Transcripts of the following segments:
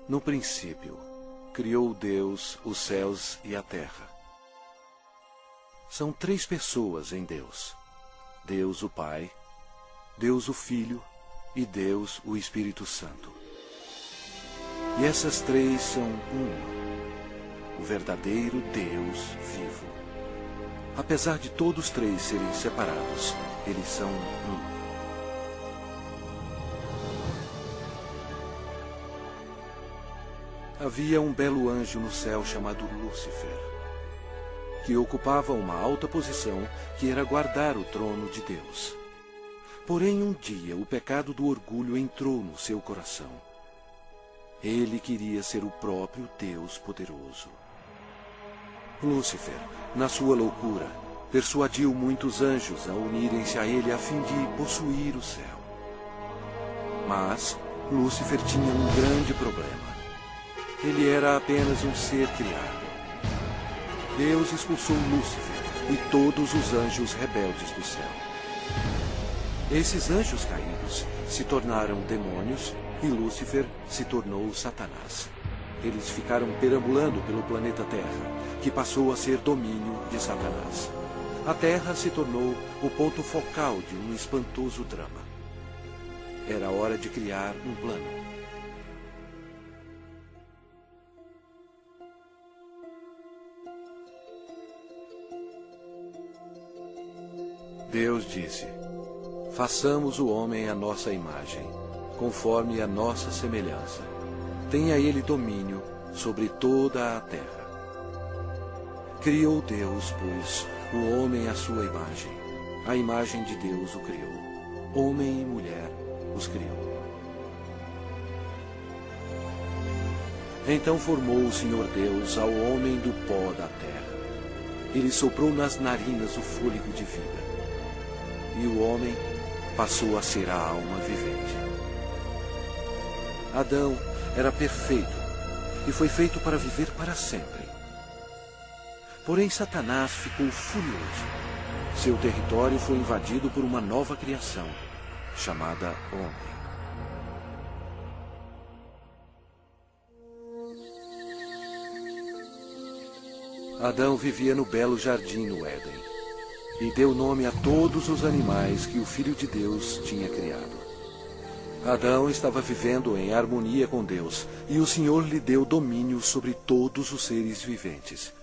No princípio, criou Deus os céus e a terra. São três pessoas em Deus: Deus o Pai, Deus o Filho e Deus o Espírito Santo. E essas três são uma, o verdadeiro Deus vivo. Apesar de todos três serem separados, eles são um. Havia um belo anjo no céu chamado Lúcifer, que ocupava uma alta posição que era guardar o trono de Deus. Porém, um dia o pecado do orgulho entrou no seu coração. Ele queria ser o próprio Deus poderoso. Lúcifer, na sua loucura, persuadiu muitos anjos a unirem-se a ele a fim de possuir o céu. Mas Lúcifer tinha um grande problema. Ele era apenas um ser criado. Deus expulsou Lúcifer e todos os anjos rebeldes do céu. Esses anjos caídos se tornaram demônios e Lúcifer se tornou Satanás. Eles ficaram perambulando pelo planeta Terra, que passou a ser domínio de Satanás. A Terra se tornou o ponto focal de um espantoso drama. Era hora de criar um plano. Deus disse: façamos o homem à nossa imagem, conforme a nossa semelhança. Tenha ele domínio sobre toda a terra. Criou Deus, pois, o homem à sua imagem. A imagem de Deus o criou. Homem e mulher os criou. Então formou o Senhor Deus ao homem do pó da terra. Ele soprou nas narinas o fôlego de vida. E o homem passou a ser a alma vivente. Adão era perfeito e foi feito para viver para sempre. Porém, Satanás ficou furioso. Seu território foi invadido por uma nova criação, chamada homem. Adão vivia no belo jardim no Éden e deu nome a todos os animais que o Filho de Deus tinha criado. Adão estava vivendo em harmonia com Deus, e o Senhor lhe deu domínio sobre todos os seres viventes.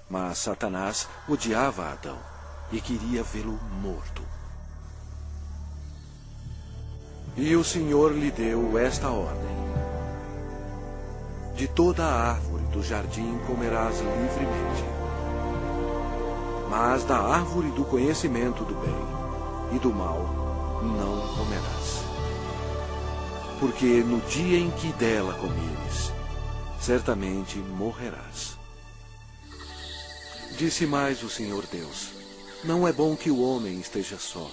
Mas Satanás odiava Adão e queria vê-lo morto. E o Senhor lhe deu esta ordem: de toda a árvore do jardim comerás livremente, mas da árvore do conhecimento do bem e do mal não comerás. Porque no dia em que dela comeres, certamente morrerás. Disse mais o Senhor Deus: não é bom que o homem esteja só.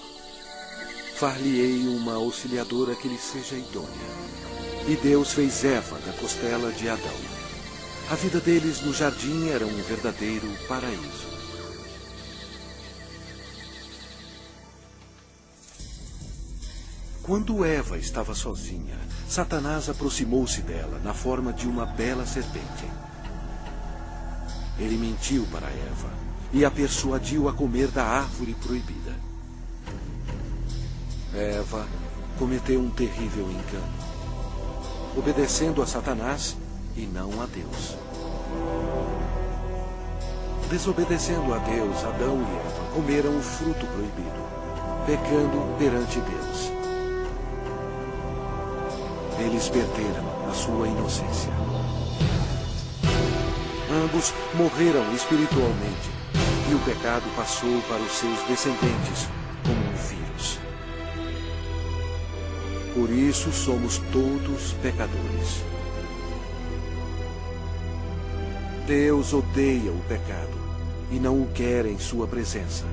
Far-lhe-ei uma auxiliadora que lhe seja idônea. E Deus fez Eva da costela de Adão. A vida deles no jardim era um verdadeiro paraíso. Quando Eva estava sozinha, Satanás aproximou-se dela na forma de uma bela serpente. Ele mentiu para Eva e a persuadiu a comer da árvore proibida. Eva cometeu um terrível engano, obedecendo a Satanás e não a Deus. Desobedecendo a Deus, Adão e Eva comeram o fruto proibido, pecando perante Deus. Eles perderam a sua inocência. Ambos morreram espiritualmente, e o pecado passou para os seus descendentes como um vírus. Por isso somos todos pecadores. Deus odeia o pecado e não o quer em sua presença.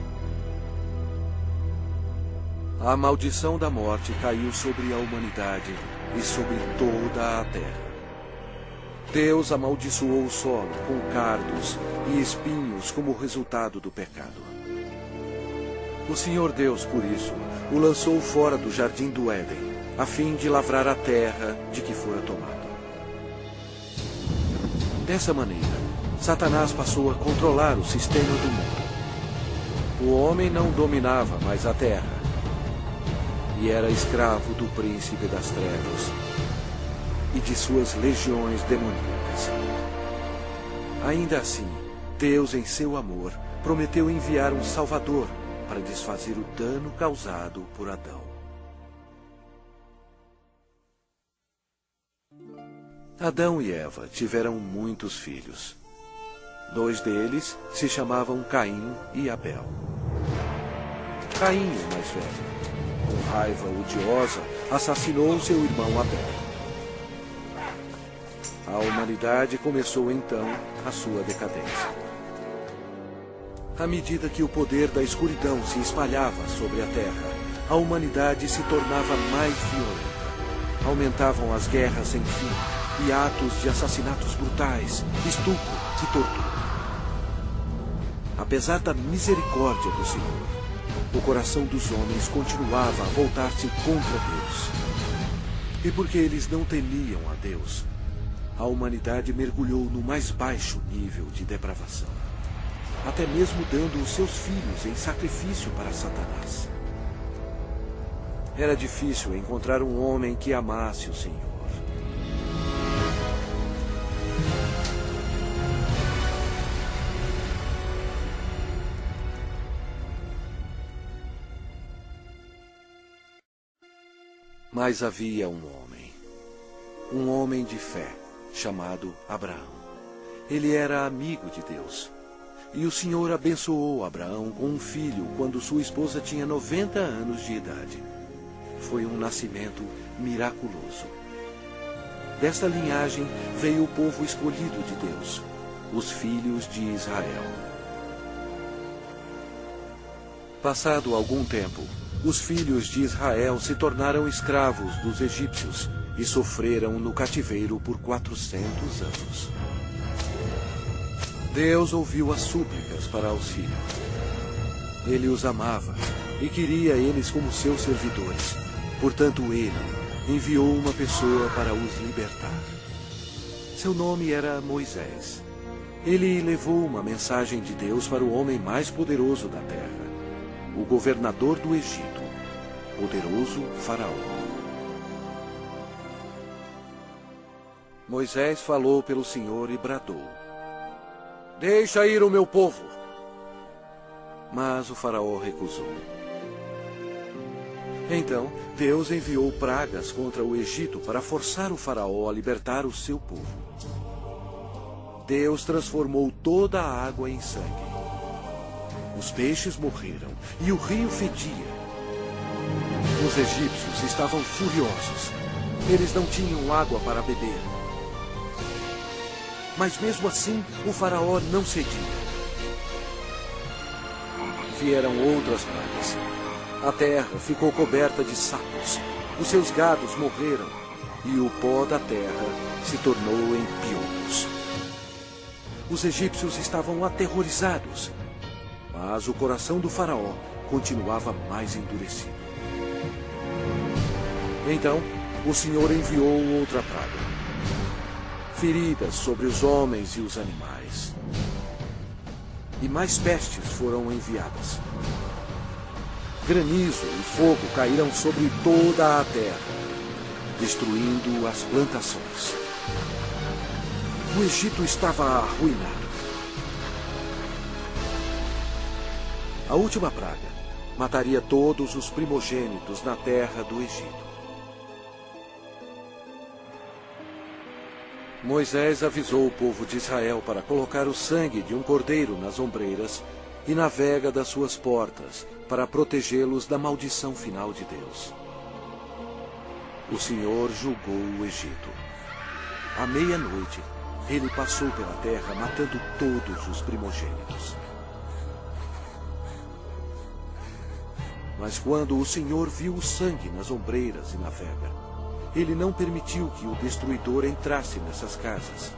A maldição da morte caiu sobre a humanidade e sobre toda a terra. Deus amaldiçoou o solo com cardos e espinhos como resultado do pecado. O Senhor Deus, por isso, o lançou fora do jardim do Éden, a fim de lavrar a terra de que fora tomado. Dessa maneira, Satanás passou a controlar o sistema do mundo. O homem não dominava mais a terra e era escravo do príncipe das trevas e de suas legiões demoníacas. Ainda assim, Deus, em seu amor, prometeu enviar um Salvador para desfazer o dano causado por Adão. Adão e Eva tiveram muitos filhos. 2 deles se chamavam Caim e Abel. Caim, o mais velho, com raiva odiosa, assassinou seu irmão Abel. A humanidade começou então a sua decadência. À medida que o poder da escuridão se espalhava sobre a terra, a humanidade se tornava mais violenta. Aumentavam as guerras sem fim e atos de assassinatos brutais, estupro e tortura. Apesar da misericórdia do Senhor, o coração dos homens continuava a voltar-se contra Deus. E porque eles não temiam a Deus, a humanidade mergulhou no mais baixo nível de depravação, até mesmo dando os seus filhos em sacrifício para Satanás. Era difícil encontrar um homem que amasse o Senhor. Mas havia um homem de fé, chamado Abraão. Ele era amigo de Deus. E o Senhor abençoou Abraão com um filho quando sua esposa tinha 90 anos de idade. Foi um nascimento miraculoso. Desta linhagem veio o povo escolhido de Deus, os filhos de Israel. Passado algum tempo, os filhos de Israel se tornaram escravos dos egípcios e sofreram no cativeiro por 400 anos. Deus ouviu as súplicas para auxílio. Ele os amava e queria eles como seus servidores. Portanto, ele enviou uma pessoa para os libertar. Seu nome era Moisés. Ele levou uma mensagem de Deus para o homem mais poderoso da terra, o governador do Egito, poderoso Faraó. Moisés falou pelo Senhor e bradou: "Deixa ir o meu povo." Mas o Faraó recusou. Então, Deus enviou pragas contra o Egito para forçar o Faraó a libertar o seu povo. Deus transformou toda a água em sangue. Os peixes morreram e o rio fedia. Os egípcios estavam furiosos. Eles não tinham água para beber. Mas mesmo assim, o Faraó não cedia. Vieram outras pragas. A terra ficou coberta de sapos. Os seus gados morreram e o pó da terra se tornou em piolhos. Os egípcios estavam aterrorizados, mas o coração do Faraó continuava mais endurecido. Então, o Senhor enviou outra praga: feridas sobre os homens e os animais. E mais pestes foram enviadas. Granizo e fogo caíram sobre toda a terra, destruindo as plantações. O Egito estava arruinado. A última praga mataria todos os primogênitos na terra do Egito. Moisés avisou o povo de Israel para colocar o sangue de um cordeiro nas ombreiras e na vega das suas portas, para protegê-los da maldição final de Deus. O Senhor julgou o Egito. À meia-noite, ele passou pela terra matando todos os primogênitos. Mas quando o Senhor viu o sangue nas ombreiras e na vega, ele não permitiu que o destruidor entrasse nessas casas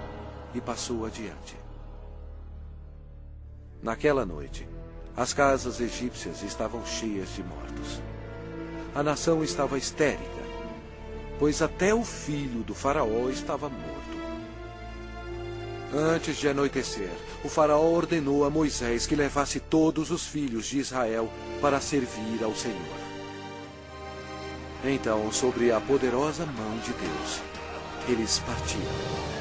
e passou adiante. Naquela noite, as casas egípcias estavam cheias de mortos. A nação estava histérica, pois até o filho do Faraó estava morto. Antes de anoitecer, o faraó ordenou a Moisés que levasse todos os filhos de Israel para servir ao Senhor. Então, sobre a poderosa mão de Deus, eles partiram.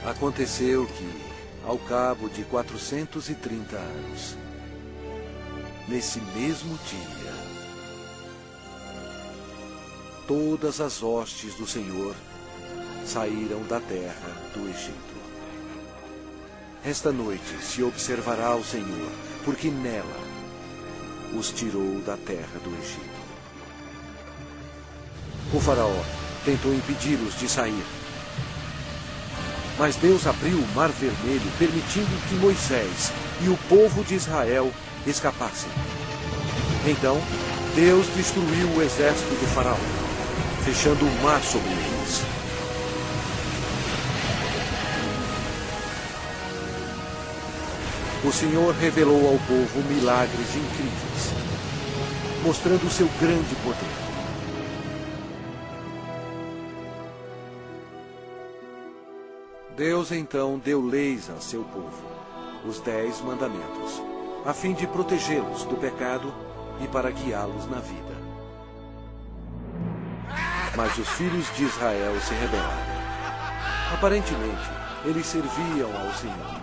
Aconteceu que, ao cabo de 430 anos, nesse mesmo dia, todas as hostes do Senhor saíram da terra do Egito. Esta noite se observará o Senhor, porque nela os tirou da terra do Egito. O faraó tentou impedi-los de sair, mas Deus abriu o Mar Vermelho, permitindo que Moisés e o povo de Israel escapassem. Então, Deus destruiu o exército do faraó, fechando o mar sobre eles. O Senhor revelou ao povo milagres incríveis, mostrando o seu grande poder. Deus então deu leis a seu povo, os 10 mandamentos, a fim de protegê-los do pecado e para guiá-los na vida. Mas os filhos de Israel se rebelaram. Aparentemente, eles serviam ao Senhor,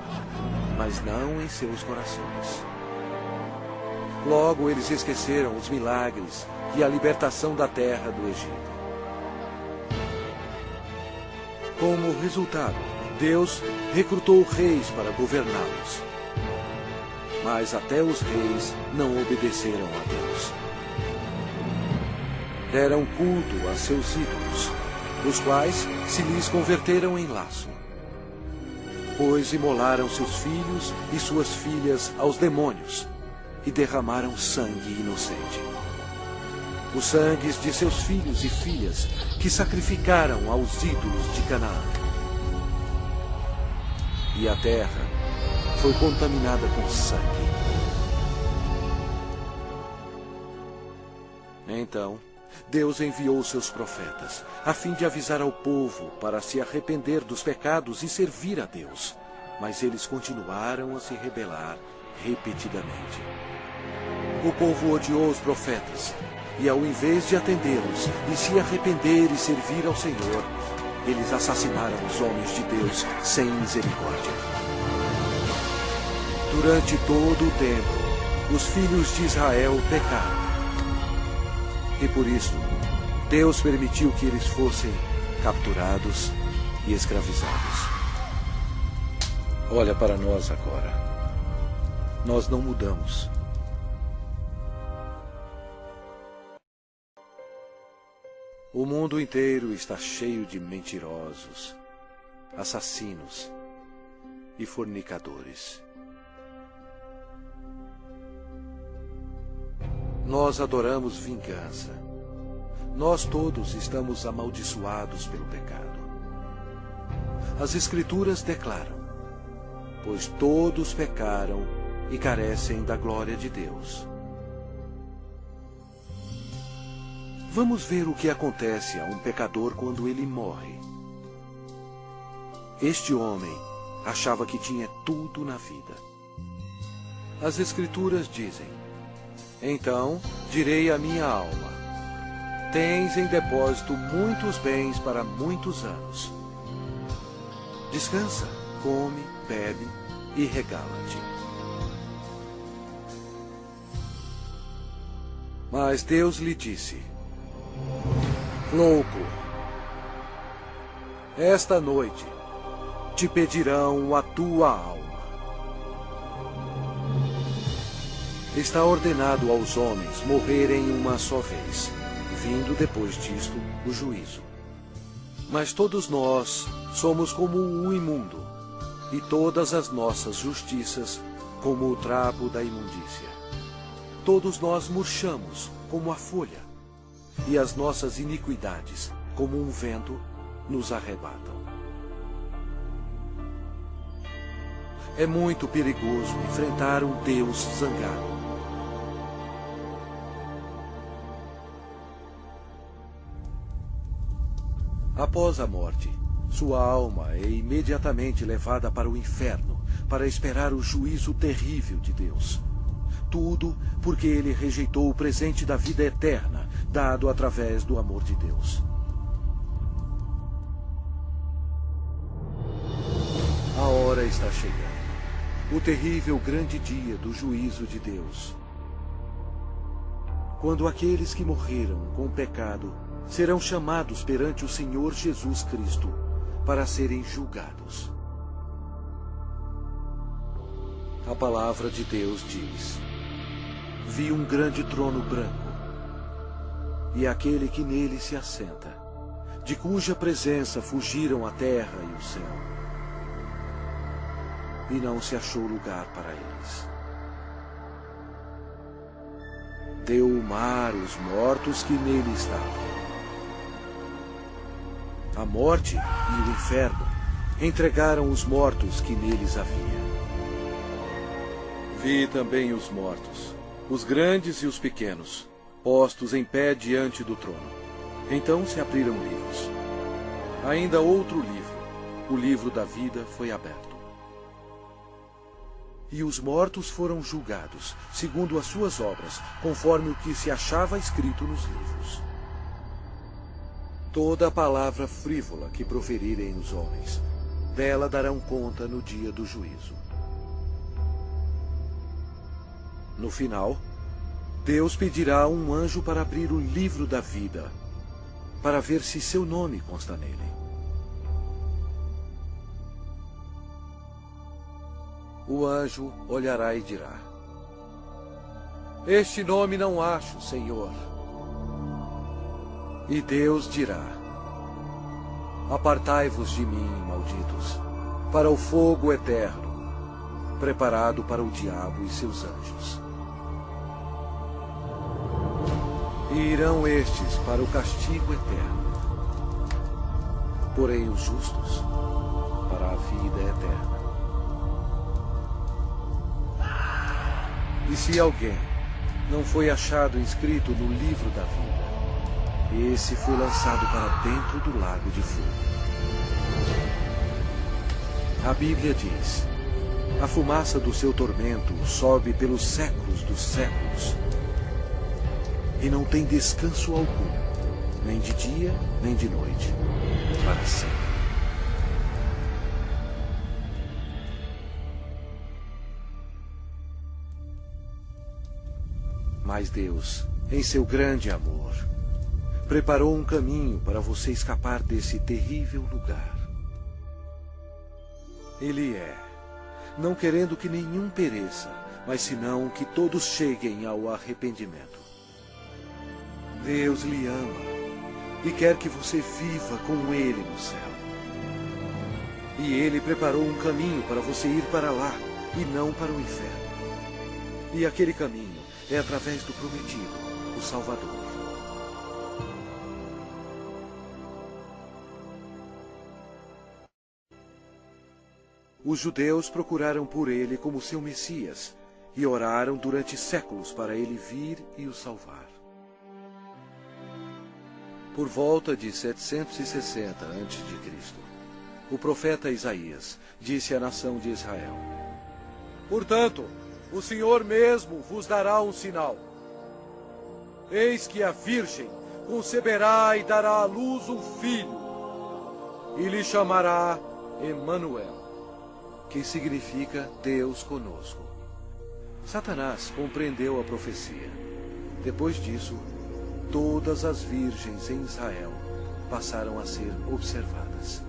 mas não em seus corações. Logo, eles esqueceram os milagres e a libertação da terra do Egito. Como resultado, Deus recrutou reis para governá-los. Mas até os reis não obedeceram a Deus. Deram culto a seus ídolos, os quais se lhes converteram em laço. Pois imolaram seus filhos e suas filhas aos demônios e derramaram sangue inocente. Os sangues de seus filhos e filhas que sacrificaram aos ídolos de Canaã. E a terra foi contaminada com sangue. Então, Deus enviou seus profetas, a fim de avisar ao povo para se arrepender dos pecados e servir a Deus. Mas eles continuaram a se rebelar repetidamente. O povo odiou os profetas, e ao invés de atendê-los e se arrepender e servir ao Senhor, eles assassinaram os homens de Deus sem misericórdia. Durante todo o tempo, os filhos de Israel pecaram. E por isso, Deus permitiu que eles fossem capturados e escravizados. Olha para nós agora. Nós não mudamos. O mundo inteiro está cheio de mentirosos, assassinos e fornicadores. Nós adoramos vingança. Nós todos estamos amaldiçoados pelo pecado. As Escrituras declaram: pois todos pecaram e carecem da glória de Deus. Vamos ver o que acontece a um pecador quando ele morre. Este homem achava que tinha tudo na vida. As Escrituras dizem: então direi à minha alma: tens em depósito muitos bens para muitos anos. Descansa, come, bebe e regala-te. Mas Deus lhe disse: louco, esta noite te pedirão a tua alma. Está ordenado aos homens morrerem uma só vez, vindo depois disto o juízo. Mas todos nós somos como o imundo, e todas as nossas justiças como o trapo da imundícia. Todos nós murchamos como a folha, e as nossas iniquidades, como um vento, nos arrebatam. É muito perigoso enfrentar um Deus zangado. Após a morte, sua alma é imediatamente levada para o inferno para esperar o juízo terrível de Deus. Tudo porque ele rejeitou o presente da vida eterna, dado através do amor de Deus. A hora está chegando. O terrível grande dia do juízo de Deus. Quando aqueles que morreram com o pecado serão chamados perante o Senhor Jesus Cristo para serem julgados. A palavra de Deus diz: vi um grande trono branco, e aquele que nele se assenta, de cuja presença fugiram a terra e o céu. E não se achou lugar para eles. Deu o mar os mortos que nele estavam. A morte e o inferno entregaram os mortos que neles havia. Vi também os mortos, os grandes e os pequenos, postos em pé diante do trono. Então se abriram livros. Ainda outro livro, o livro da vida, foi aberto. E os mortos foram julgados, segundo as suas obras, conforme o que se achava escrito nos livros. Toda a palavra frívola que proferirem os homens, dela darão conta no dia do juízo. No final, Deus pedirá a um anjo para abrir o livro da vida, para ver se seu nome consta nele. O anjo olhará e dirá: este nome não acho, Senhor. E Deus dirá: apartai-vos de mim, malditos, para o fogo eterno, preparado para o diabo e seus anjos. E irão estes para o castigo eterno, porém os justos para a vida eterna. E se alguém não foi achado inscrito no livro da vida, esse foi lançado para dentro do lago de fogo. A Bíblia diz: a fumaça do seu tormento sobe pelos séculos dos séculos, e não tem descanso algum, nem de dia, nem de noite, para sempre. Mas Deus, em seu grande amor, preparou um caminho para você escapar desse terrível lugar. Ele não querendo que nenhum pereça, mas senão que todos cheguem ao arrependimento. Deus lhe ama e quer que você viva com Ele no céu. E Ele preparou um caminho para você ir para lá e não para o inferno. E aquele caminho é através do prometido, o Salvador. Os judeus procuraram por ele como seu Messias e oraram durante séculos para ele vir e o salvar. Por volta de 760 a.C., o profeta Isaías disse à nação de Israel: portanto, o Senhor mesmo vos dará um sinal. Eis que a virgem conceberá e dará à luz um filho, e lhe chamará Emanuel, que significa Deus conosco. Satanás compreendeu a profecia. Depois disso, todas as virgens em Israel passaram a ser observadas.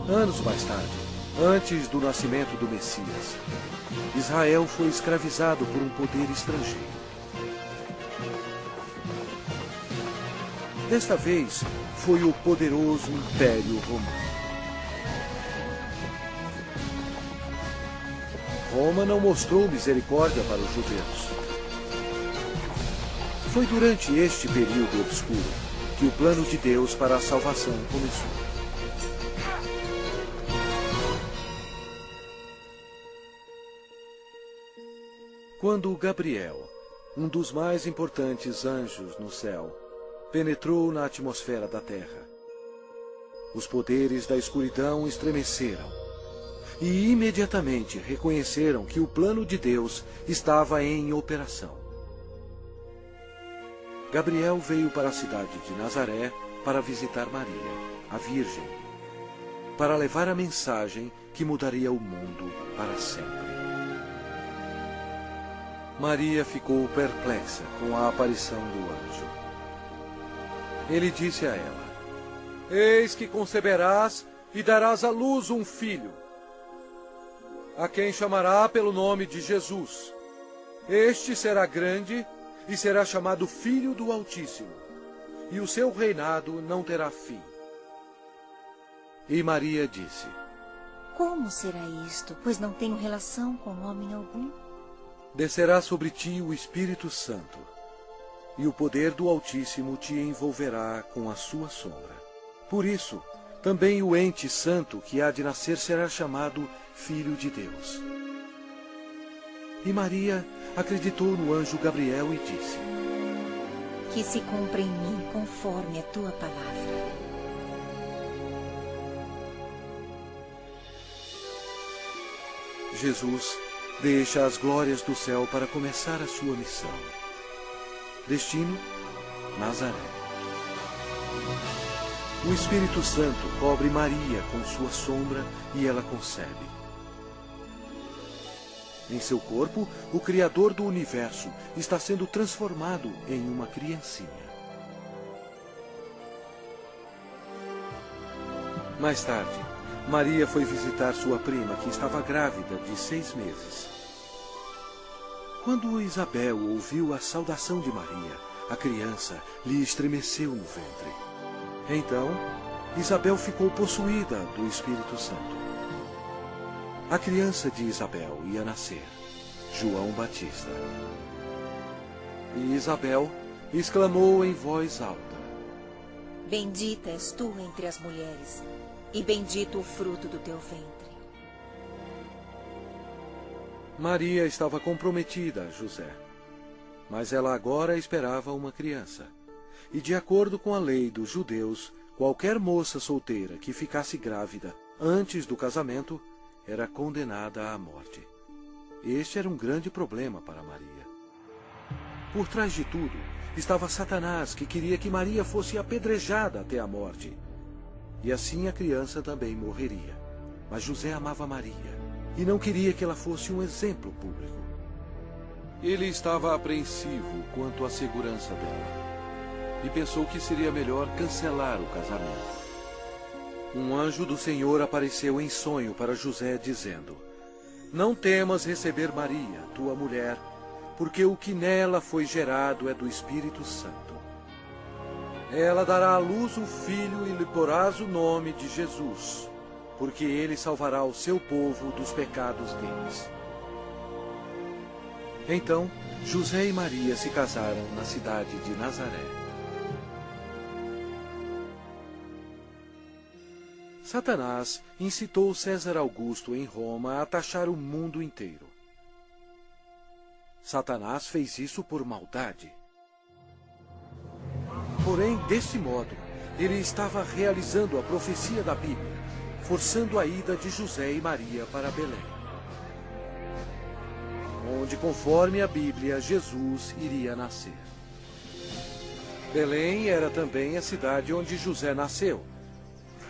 Anos mais tarde, antes do nascimento do Messias, Israel foi escravizado por um poder estrangeiro. Desta vez, foi o poderoso Império Romano. Roma não mostrou misericórdia para os judeus. Foi durante este período obscuro que o plano de Deus para a salvação começou. Quando Gabriel, um dos mais importantes anjos no céu, penetrou na atmosfera da terra, os poderes da escuridão estremeceram e imediatamente reconheceram que o plano de Deus estava em operação. Gabriel veio para a cidade de Nazaré para visitar Maria, a Virgem, para levar a mensagem que mudaria o mundo para sempre. Maria ficou perplexa com a aparição do anjo. Ele disse a ela: Eis que conceberás e darás à luz um filho, a quem chamará pelo nome de Jesus. Este será grande e será chamado Filho do Altíssimo, e o seu reinado não terá fim. E Maria disse: Como será isto, pois não tenho relação com homem algum? Descerá sobre ti o Espírito Santo, e o poder do Altíssimo te envolverá com a sua sombra. Por isso, também o ente santo que há de nascer será chamado Filho de Deus. E Maria acreditou no anjo Gabriel e disse: Que se cumpra em mim conforme a tua palavra. Jesus deixa as glórias do céu para começar a sua missão. Destino: Nazaré. O Espírito Santo cobre Maria com sua sombra e ela concebe. Em seu corpo, o Criador do universo está sendo transformado em uma criancinha. Mais tarde, Maria foi visitar sua prima, que estava grávida de 6 meses. Quando Isabel ouviu a saudação de Maria, a criança lhe estremeceu no ventre. Então, Isabel ficou possuída do Espírito Santo. A criança de Isabel ia nascer, João Batista. E Isabel exclamou em voz alta: Bendita és tu entre as mulheres, e bendito o fruto do teu ventre. Maria estava comprometida a José, mas ela agora esperava uma criança. E de acordo com a lei dos judeus, qualquer moça solteira que ficasse grávida antes do casamento era condenada à morte. Este era um grande problema para Maria. Por trás de tudo estava Satanás, que queria que Maria fosse apedrejada até a morte. E assim a criança também morreria. Mas José amava Maria e não queria que ela fosse um exemplo público. Ele estava apreensivo quanto à segurança dela e pensou que seria melhor cancelar o casamento. Um anjo do Senhor apareceu em sonho para José, dizendo: Não temas receber Maria, tua mulher, porque o que nela foi gerado é do Espírito Santo. Ela dará à luz um filho e lhe porás o nome de Jesus, porque ele salvará o seu povo dos pecados deles. Então, José e Maria se casaram na cidade de Nazaré. Satanás incitou César Augusto em Roma a taxar o mundo inteiro. Satanás fez isso por maldade. Porém, desse modo, ele estava realizando a profecia da Bíblia, forçando a ida de José e Maria para Belém, onde, conforme a Bíblia, Jesus iria nascer. Belém era também a cidade onde José nasceu,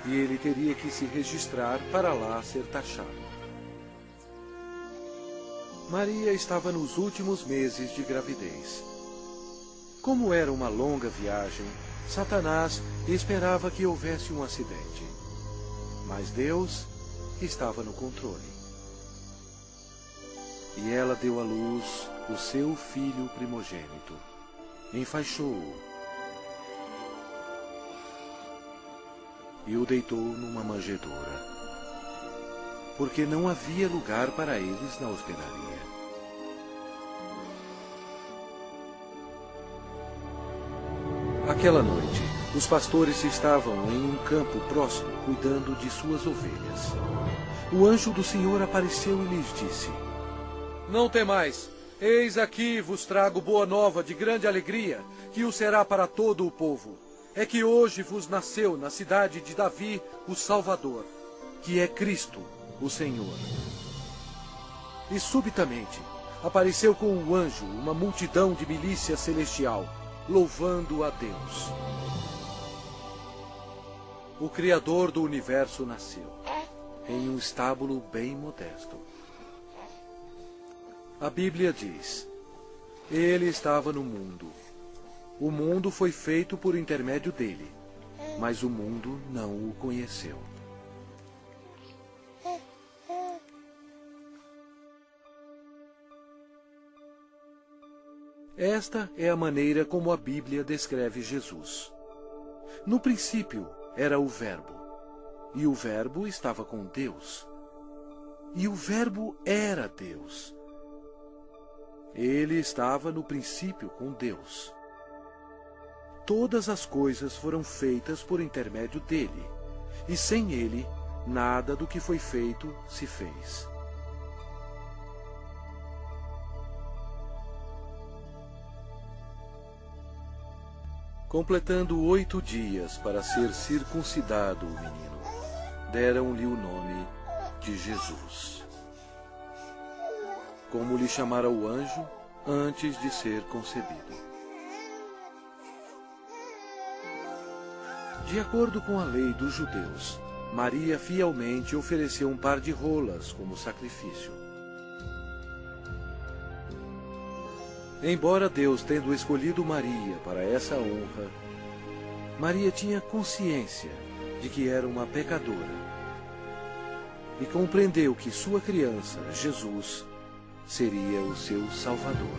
e ele teria que se registrar para lá ser taxado. Maria estava nos últimos meses de gravidez. Como era uma longa viagem, Satanás esperava que houvesse um acidente. Mas Deus estava no controle. E ela deu à luz o seu filho primogênito. Enfaixou-o e o deitou numa manjedoura, porque não havia lugar para eles na hospedaria. Aquela noite, os pastores estavam em um campo próximo, cuidando de suas ovelhas. O anjo do Senhor apareceu e lhes disse: Não temais, Eis aqui vos trago boa nova de grande alegria, que o será para todo o povo. É que hoje vos nasceu na cidade de Davi o Salvador, que é Cristo, o Senhor. E subitamente apareceu com um anjo uma multidão de milícia celestial, louvando a Deus. O Criador do universo nasceu, em um estábulo bem modesto. A Bíblia diz: Ele estava no mundo. O mundo foi feito por intermédio dele, mas o mundo não o conheceu. Esta é a maneira como a Bíblia descreve Jesus. No princípio era o Verbo, e o Verbo estava com Deus, e o Verbo era Deus. Ele estava no princípio com Deus. Todas as coisas foram feitas por intermédio dele, e sem ele, nada do que foi feito se fez. Completando 8 dias para ser circuncidado o menino, deram-lhe o nome de Jesus, como lhe chamara o anjo antes de ser concebido. De acordo com a lei dos judeus, Maria fielmente ofereceu um par de rolas como sacrifício. Embora Deus tendo escolhido Maria para essa honra, Maria tinha consciência de que era uma pecadora e compreendeu que sua criança, Jesus, seria o seu Salvador.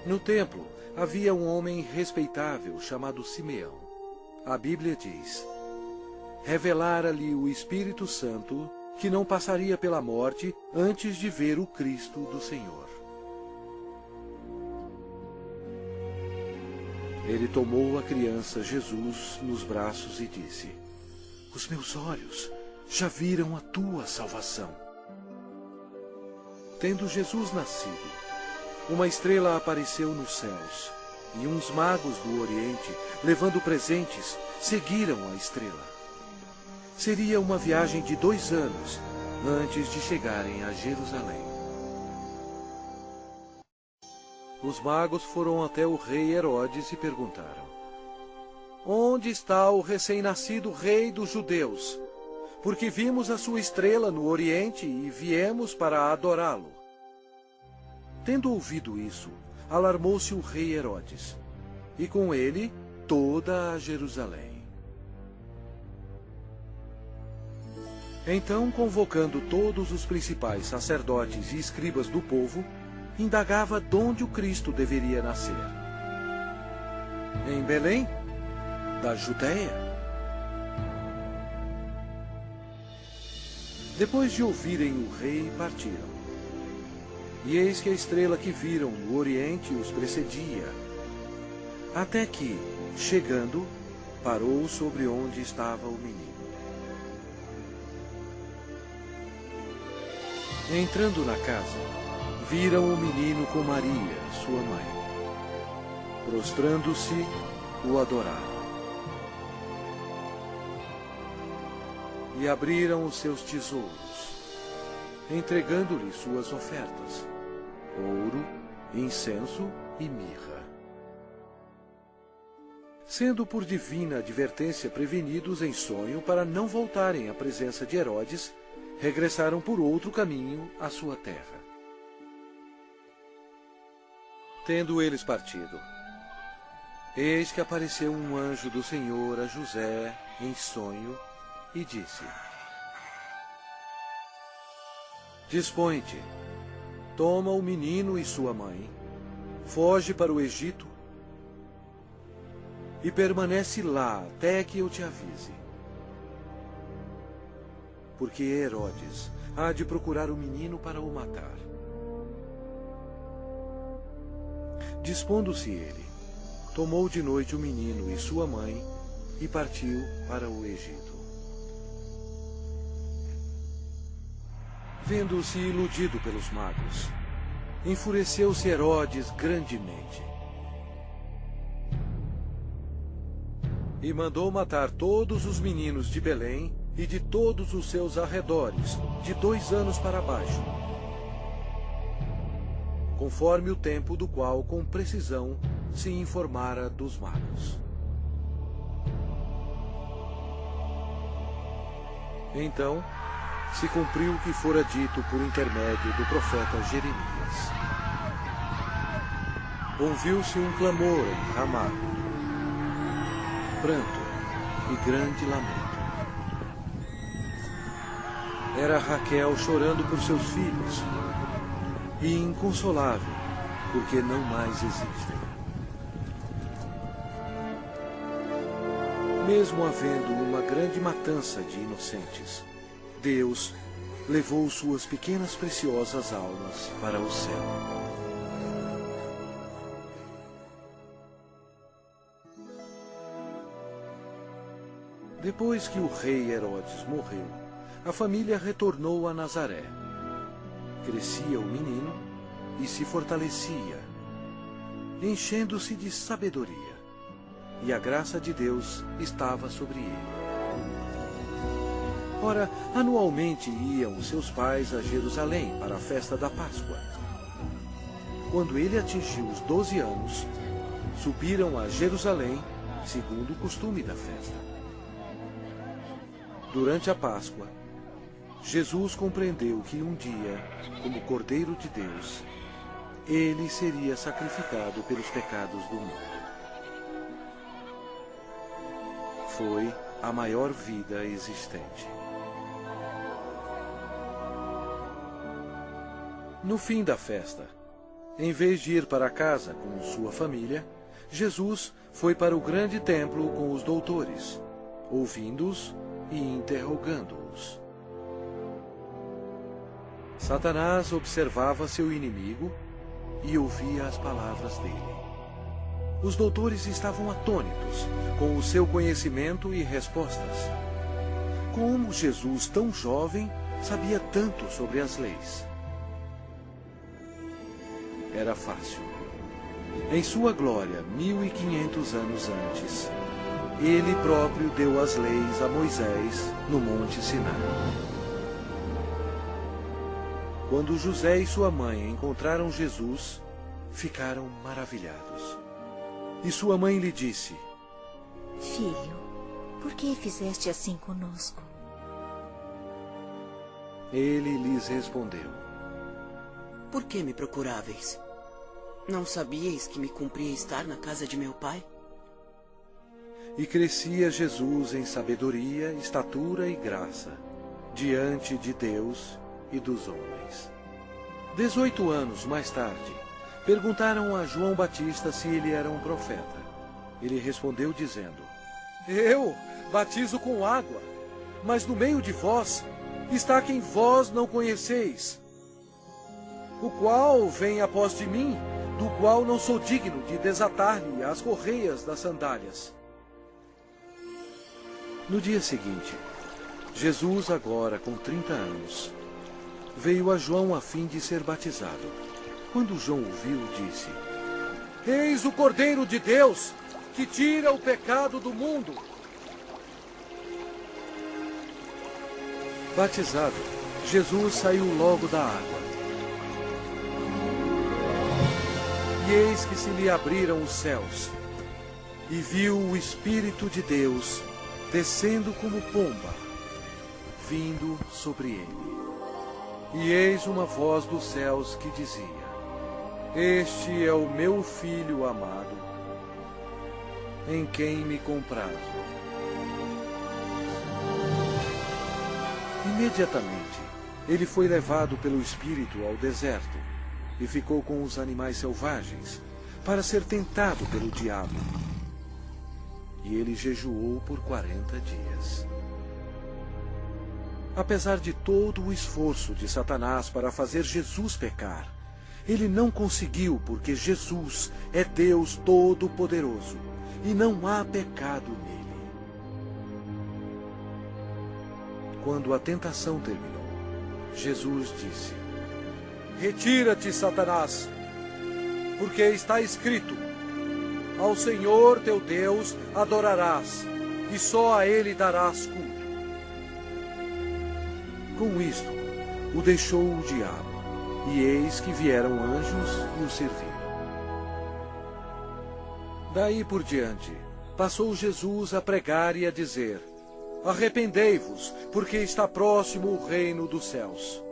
No templo havia um homem respeitável chamado Simeão. A Bíblia diz: revelara-lhe o Espírito Santo que não passaria pela morte antes de ver o Cristo do Senhor. Ele tomou a criança Jesus nos braços e disse: os meus olhos já viram a tua salvação. Tendo Jesus nascido, uma estrela apareceu nos céus, e uns magos do Oriente, levando presentes, seguiram a estrela. Seria uma viagem de 2 anos antes de chegarem a Jerusalém. Os magos foram até o rei Herodes e perguntaram: onde está o recém-nascido rei dos judeus? Porque vimos a sua estrela no Oriente e viemos para adorá-lo. Tendo ouvido isso, alarmou-se o rei Herodes, e com ele toda a Jerusalém. Então, convocando todos os principais sacerdotes e escribas do povo, indagava donde o Cristo deveria nascer. Em Belém, da Judéia. Depois de ouvirem o rei, partiram. E eis que a estrela que viram no Oriente os precedia, até que, chegando, parou sobre onde estava o menino. Entrando na casa, viram o menino com Maria, sua mãe. Prostrando-se, o adoraram. E abriram os seus tesouros, entregando-lhe suas ofertas: ouro, incenso e mirra. Sendo por divina advertência prevenidos em sonho para não voltarem à presença de Herodes, regressaram por outro caminho à sua terra. Tendo eles partido, eis que apareceu um anjo do Senhor a José em sonho e disse: dispõe-te, toma o menino e sua mãe, foge para o Egito e permanece lá até que eu te avise. Porque Herodes há de procurar o menino para o matar. Dispondo-se ele, tomou de noite o menino e sua mãe e partiu para o Egito. vendo-se iludido pelos magos, enfureceu-se Herodes grandemente e mandou matar todos os meninos de Belém e de todos os seus arredores, de 2 anos para baixo, conforme o tempo do qual com precisão se informara dos magos. Então se cumpriu o que fora dito por intermédio do profeta Jeremias. Ouviu-se um clamor em Ramá, pranto e grande lamento. Era Raquel chorando por seus filhos e inconsolável, porque não mais existem. Mesmo havendo uma grande matança de inocentes, Deus levou suas pequenas preciosas almas para o céu. Depois que o rei Herodes morreu, a família retornou a Nazaré. Crescia o menino e se fortalecia, enchendo-se de sabedoria, e a graça de Deus estava sobre ele. Ora, anualmente iam seus pais a Jerusalém para a festa da Páscoa. Quando ele atingiu os 12 anos, subiram a Jerusalém, segundo o costume da festa. Durante a Páscoa, Jesus compreendeu que um dia, como Cordeiro de Deus, ele seria sacrificado pelos pecados do mundo. Foi a maior vida existente. No fim da festa, em vez de ir para casa com sua família, Jesus foi para o grande templo com os doutores, ouvindo-os e interrogando-os. Satanás observava seu inimigo e ouvia as palavras dele. Os doutores estavam atônitos com o seu conhecimento e respostas. Como Jesus, tão jovem, sabia tanto sobre as leis? Era fácil. Em sua glória, 1500 anos antes, ele próprio deu as leis a Moisés no Monte Sinai. Quando José e sua mãe encontraram Jesus, ficaram maravilhados. E sua mãe lhe disse: Filho, por que fizeste assim conosco? Ele lhes respondeu: Por que me procuráveis? Não sabíeis que me cumpria estar na casa de meu pai? E crescia Jesus em sabedoria, estatura e graça, diante de Deus e dos homens. 18 anos mais tarde, perguntaram a João Batista se ele era um profeta. Ele respondeu dizendo: Eu batizo com água, mas no meio de vós está quem vós não conheceis, o qual vem após de mim, do qual não sou digno de desatar-lhe as correias das sandálias. No dia seguinte, Jesus, agora com 30 anos, veio a João a fim de ser batizado. Quando João o viu, disse: Eis o Cordeiro de Deus, que tira o pecado do mundo. Batizado, Jesus saiu logo da água. E eis que se lhe abriram os céus, e viu o Espírito de Deus descendo como pomba, vindo sobre ele. E eis uma voz dos céus que dizia: Este é o meu Filho amado, em quem me comprazo. Imediatamente, ele foi levado pelo Espírito ao deserto e ficou com os animais selvagens, para ser tentado pelo diabo. E ele jejuou por 40 dias. Apesar de todo o esforço de Satanás para fazer Jesus pecar, ele não conseguiu, porque Jesus é Deus Todo-Poderoso e não há pecado nele. Quando a tentação terminou, Jesus disse: Retira-te, Satanás, porque está escrito: Ao Senhor teu Deus adorarás, e só a Ele darás culto. Com isto, o deixou o diabo, e eis que vieram anjos e o serviram. Daí por diante, passou Jesus a pregar e a dizer: Arrependei-vos, porque está próximo o reino dos céus.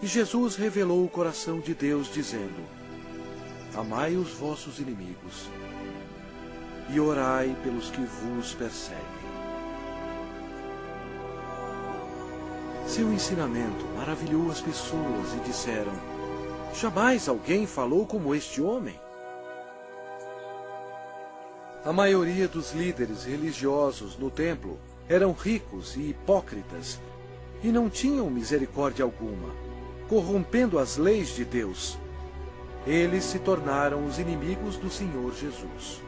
E Jesus revelou o coração de Deus, dizendo: Amai os vossos inimigos, e orai pelos que vos perseguem. Seu ensinamento maravilhou as pessoas e disseram: Jamais alguém falou como este homem. A maioria dos líderes religiosos no templo eram ricos e hipócritas e não tinham misericórdia alguma, corrompendo as leis de Deus. Eles se tornaram os inimigos do Senhor Jesus.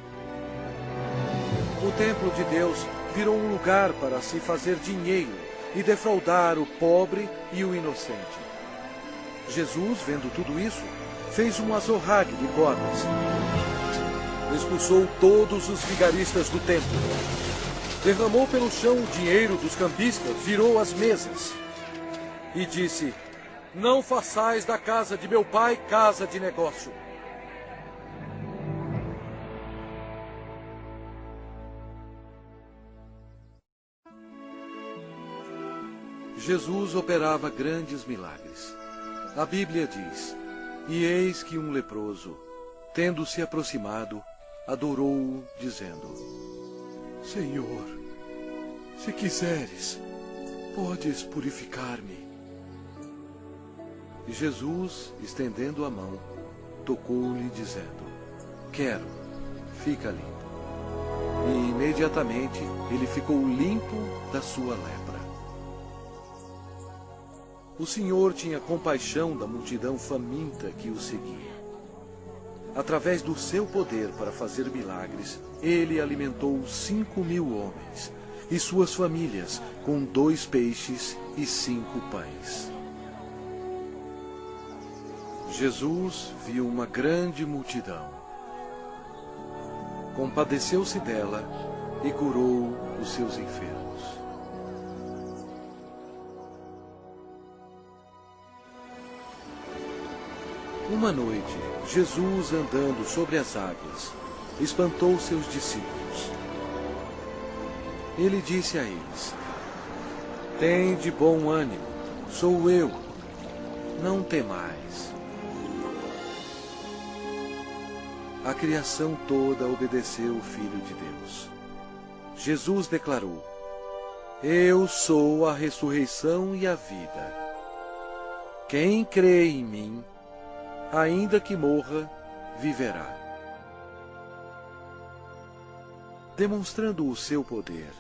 O templo de Deus virou um lugar para se fazer dinheiro e defraudar o pobre e o inocente. Jesus, vendo tudo isso, fez um azorrague de cordas. Expulsou todos os vigaristas do templo. Derramou pelo chão o dinheiro dos cambistas, virou as mesas. E disse: Não façais da casa de meu pai casa de negócio. Jesus operava grandes milagres. A Bíblia diz: E eis que um leproso, tendo se aproximado, adorou-o, dizendo: Senhor, se quiseres, podes purificar-me. E Jesus, estendendo a mão, tocou-lhe, dizendo: Quero, fica limpo. E imediatamente ele ficou limpo da sua lepra. O Senhor tinha compaixão da multidão faminta que o seguia. Através do seu poder para fazer milagres, ele alimentou 5.000 homens e suas famílias com 2 peixes e 5 pães. Jesus viu uma grande multidão. Compadeceu-se dela e curou os seus enfermos. Uma noite, Jesus, andando sobre as águas, espantou seus discípulos. Ele disse a eles: Tende bom ânimo, sou eu, não temais. A criação toda obedeceu o Filho de Deus. Jesus declarou: Eu sou a ressurreição e a vida. Quem crê em mim, ainda que morra, viverá. Demonstrando o seu poder,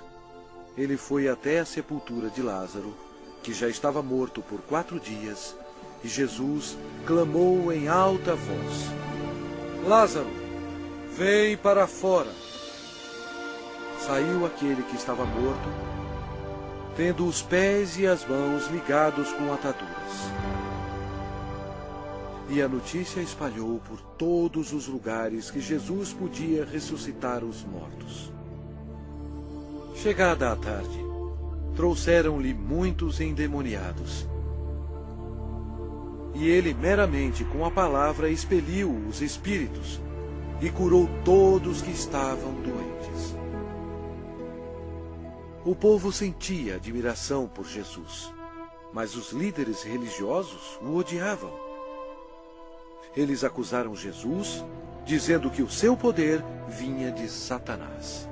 ele foi até a sepultura de Lázaro, que já estava morto por 4 dias, e Jesus clamou em alta voz: Lázaro, vem para fora. Saiu aquele que estava morto, tendo os pés e as mãos ligados com ataduras. E a notícia espalhou por todos os lugares que Jesus podia ressuscitar os mortos. Chegada a tarde, trouxeram-lhe muitos endemoniados. E ele meramente com a palavra expeliu os espíritos e curou todos que estavam doentes. O povo sentia admiração por Jesus, mas os líderes religiosos o odiavam. Eles acusaram Jesus, dizendo que o seu poder vinha de Satanás.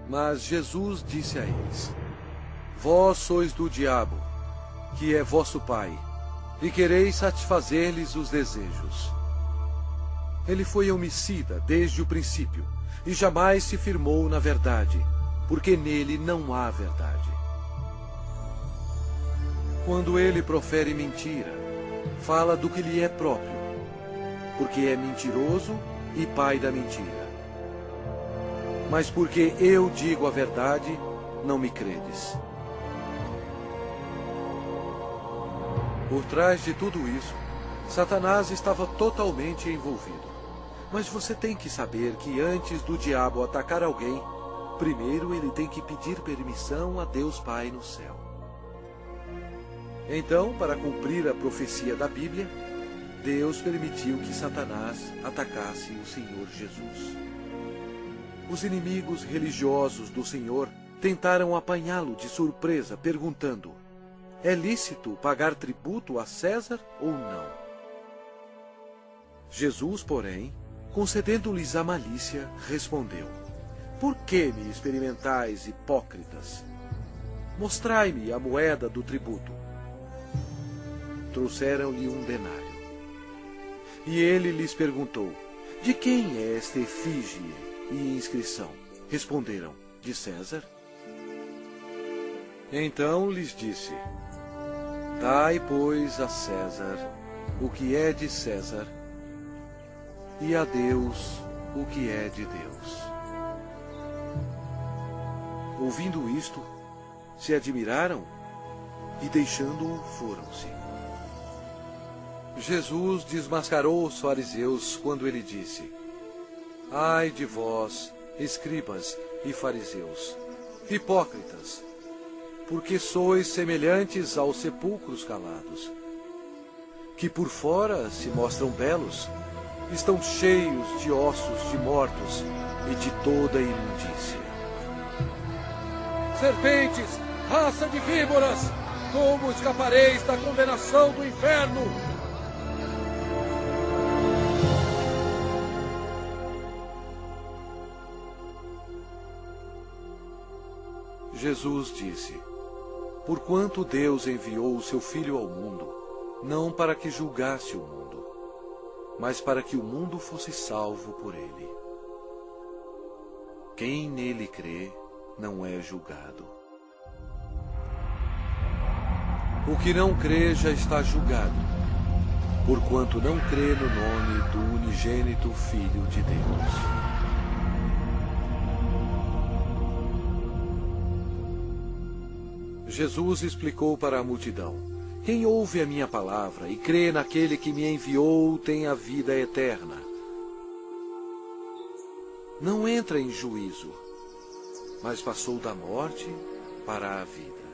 Mas Jesus disse a eles: Vós sois do diabo, que é vosso pai, e quereis satisfazer-lhes os desejos. Ele foi homicida desde o princípio, e jamais se firmou na verdade, porque nele não há verdade. Quando ele profere mentira, fala do que lhe é próprio, porque é mentiroso e pai da mentira. Mas porque eu digo a verdade, não me credes. Por trás de tudo isso, Satanás estava totalmente envolvido. Mas você tem que saber que antes do diabo atacar alguém, primeiro ele tem que pedir permissão a Deus Pai no céu. Então, para cumprir a profecia da Bíblia, Deus permitiu que Satanás atacasse o Senhor Jesus. Os inimigos religiosos do Senhor tentaram apanhá-lo de surpresa, perguntando: é lícito pagar tributo a César ou não? Jesus, porém, concedendo-lhes a malícia, respondeu: por que me experimentais, hipócritas? Mostrai-me a moeda do tributo. Trouxeram-lhe um denário. E ele lhes perguntou: de quem é esta efígie e inscrição? Responderam: de César. Então lhes disse: dai, pois, a César o que é de César, e a Deus o que é de Deus. Ouvindo isto, se admiraram e, deixando-o, foram-se. Jesus desmascarou os fariseus quando ele disse: ai de vós, escribas e fariseus, hipócritas, porque sois semelhantes aos sepulcros calados, que por fora se mostram belos, estão cheios de ossos de mortos e de toda imundícia. Serpentes, raça de víboras, como escapareis da condenação do inferno? Jesus disse: porquanto Deus enviou o seu Filho ao mundo, não para que julgasse o mundo, mas para que o mundo fosse salvo por ele. Quem nele crê não é julgado. O que não crê já está julgado, porquanto não crê no nome do unigênito Filho de Deus. Jesus explicou para a multidão: quem ouve a minha palavra e crê naquele que me enviou tem a vida eterna. Não entra em juízo, mas passou da morte para a vida.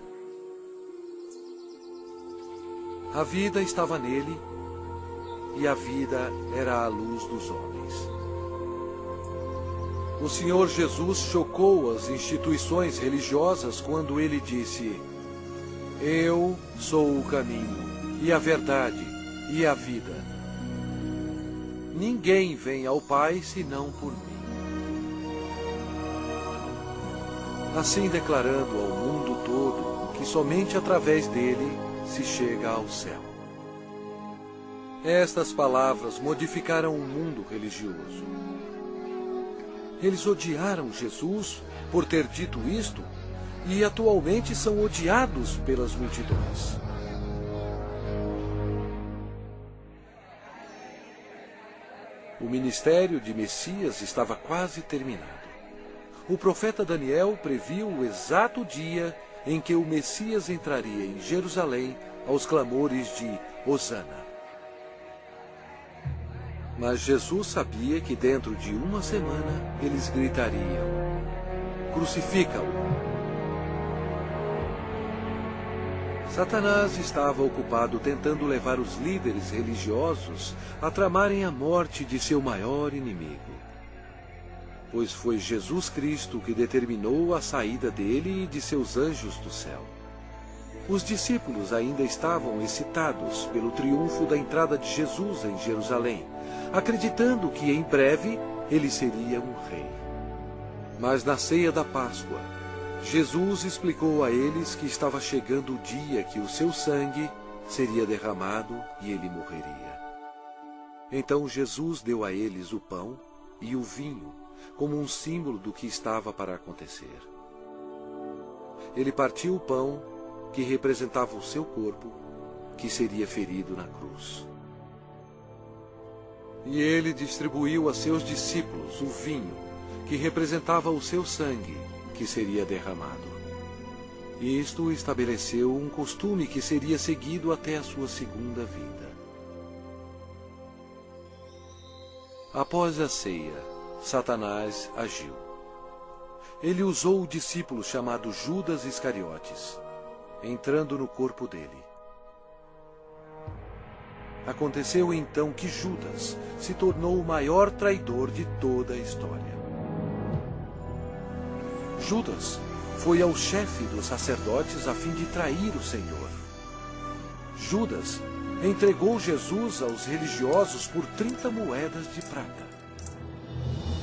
A vida estava nele, e a vida era a luz dos homens. O Senhor Jesus chocou as instituições religiosas quando ele disse: eu sou o caminho, e a verdade, e a vida. Ninguém vem ao Pai senão por mim. Assim declarando ao mundo todo que somente através dele se chega ao céu. Estas palavras modificaram o mundo religioso. Eles odiaram Jesus por ter dito isto e atualmente são odiados pelas multidões. O ministério de Messias estava quase terminado. O profeta Daniel previu o exato dia em que o Messias entraria em Jerusalém aos clamores de Hosana. Mas Jesus sabia que dentro de uma semana eles gritariam: crucifica-o! Satanás estava ocupado tentando levar os líderes religiosos a tramarem a morte de seu maior inimigo. Pois foi Jesus Cristo que determinou a saída dele e de seus anjos do céu. Os discípulos ainda estavam excitados pelo triunfo da entrada de Jesus em Jerusalém, acreditando que em breve ele seria um rei. Mas na ceia da Páscoa, Jesus explicou a eles que estava chegando o dia que o seu sangue seria derramado e ele morreria. Então Jesus deu a eles o pão e o vinho, como um símbolo do que estava para acontecer. Ele partiu o pão, que representava o seu corpo, que seria ferido na cruz. E ele distribuiu a seus discípulos o vinho, que representava o seu sangue, que seria derramado. Isto estabeleceu um costume que seria seguido até a sua segunda vinda. Após a ceia, Satanás agiu. Ele usou o discípulo chamado Judas Iscariotes, entrando no corpo dele. Aconteceu então que Judas se tornou o maior traidor de toda a história. Judas foi ao chefe dos sacerdotes a fim de trair o Senhor. Judas entregou Jesus aos religiosos por 30 moedas de prata.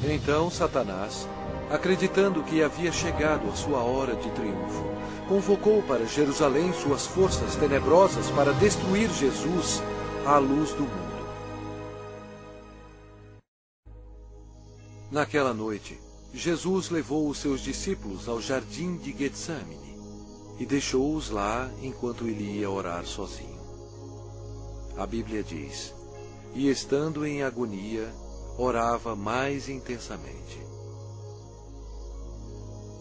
Então Satanás, acreditando que havia chegado a sua hora de triunfo, convocou para Jerusalém suas forças tenebrosas para destruir Jesus à luz do mundo. Naquela noite, Jesus levou os seus discípulos ao jardim de Getsemane e deixou-os lá enquanto ele ia orar sozinho. A Bíblia diz: e estando em agonia, orava mais intensamente.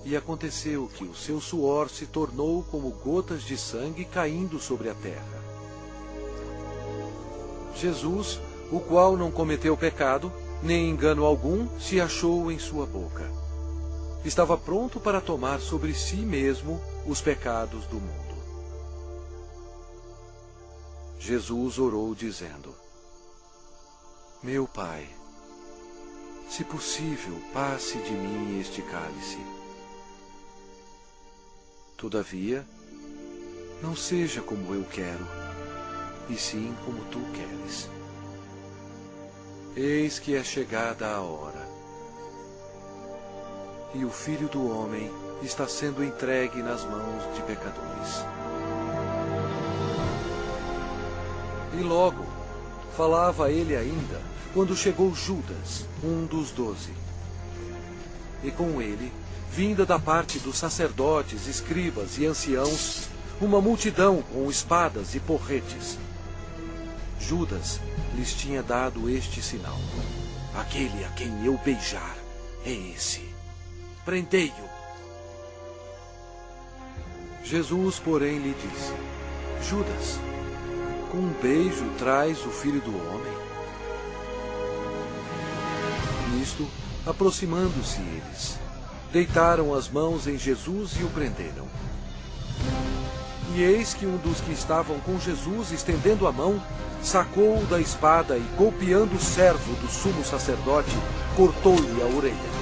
E aconteceu que o seu suor se tornou como gotas de sangue caindo sobre a terra. Jesus, o qual não cometeu pecado, nem engano algum se achou em sua boca, estava pronto para tomar sobre si mesmo os pecados do mundo. Jesus orou dizendo: meu Pai, se possível, passe de mim este cálice. Todavia, não seja como eu quero, e sim como tu queres. Eis que é chegada a hora, e o Filho do Homem está sendo entregue nas mãos de pecadores. E logo, falava ele ainda, quando chegou Judas, um dos 12. E com ele, vinda da parte dos sacerdotes, escribas e anciãos, uma multidão com espadas e porretes. Judas lhes tinha dado este sinal: aquele a quem eu beijar é esse. Prendei-o. Jesus, porém, lhe disse: Judas, com um beijo traz o Filho do Homem? Nisto, aproximando-se eles, deitaram as mãos em Jesus e o prenderam. E eis que um dos que estavam com Jesus, estendendo a mão, sacou-o da espada e, golpeando o servo do sumo sacerdote, cortou-lhe a orelha.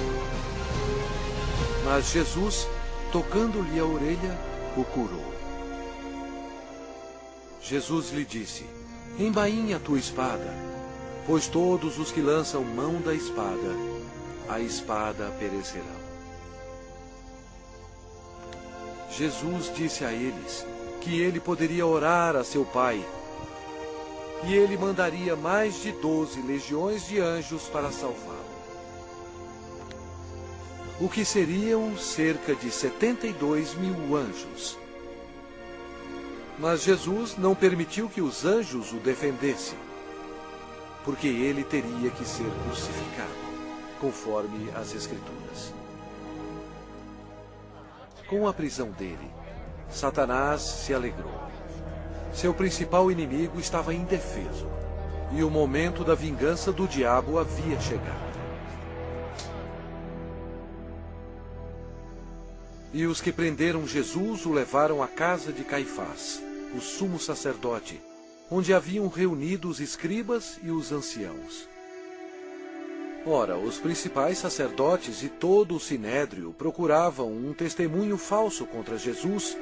Mas Jesus, tocando-lhe a orelha, o curou. Jesus lhe disse: embainha a tua espada, pois todos os que lançam mão da espada, a espada perecerão. Jesus disse a eles que ele poderia orar a seu Pai, e ele mandaria mais de 12 legiões de anjos para salvá-lo. O que seriam cerca de 72.000 anjos. Mas Jesus não permitiu que os anjos o defendessem, porque ele teria que ser crucificado, conforme as Escrituras. Com a prisão dele, Satanás se alegrou. Seu principal inimigo estava indefeso, e o momento da vingança do diabo havia chegado. E os que prenderam Jesus o levaram à casa de Caifás, o sumo sacerdote, onde haviam reunido os escribas e os anciãos. Ora, os principais sacerdotes e todo o sinédrio procuravam um testemunho falso contra Jesus,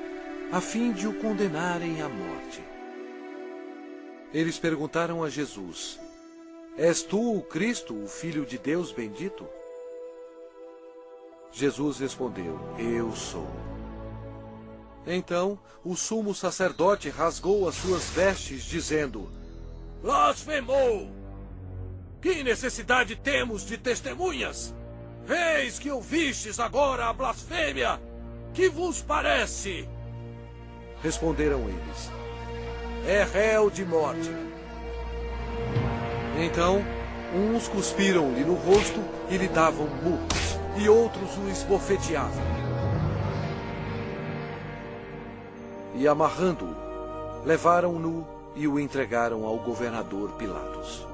a fim de o condenarem à morte. Eles perguntaram a Jesus: és tu o Cristo, o Filho de Deus bendito? Jesus respondeu: eu sou. Então o sumo sacerdote rasgou as suas vestes, dizendo: blasfemou! Que necessidade temos de testemunhas? Eis que ouvistes agora a blasfêmia! Que vos parece? Responderam eles: é réu de morte. Então, uns cuspiram-lhe no rosto e lhe davam murros, e outros o esbofeteavam. e, amarrando-o, levaram-no e o entregaram ao governador Pilatos.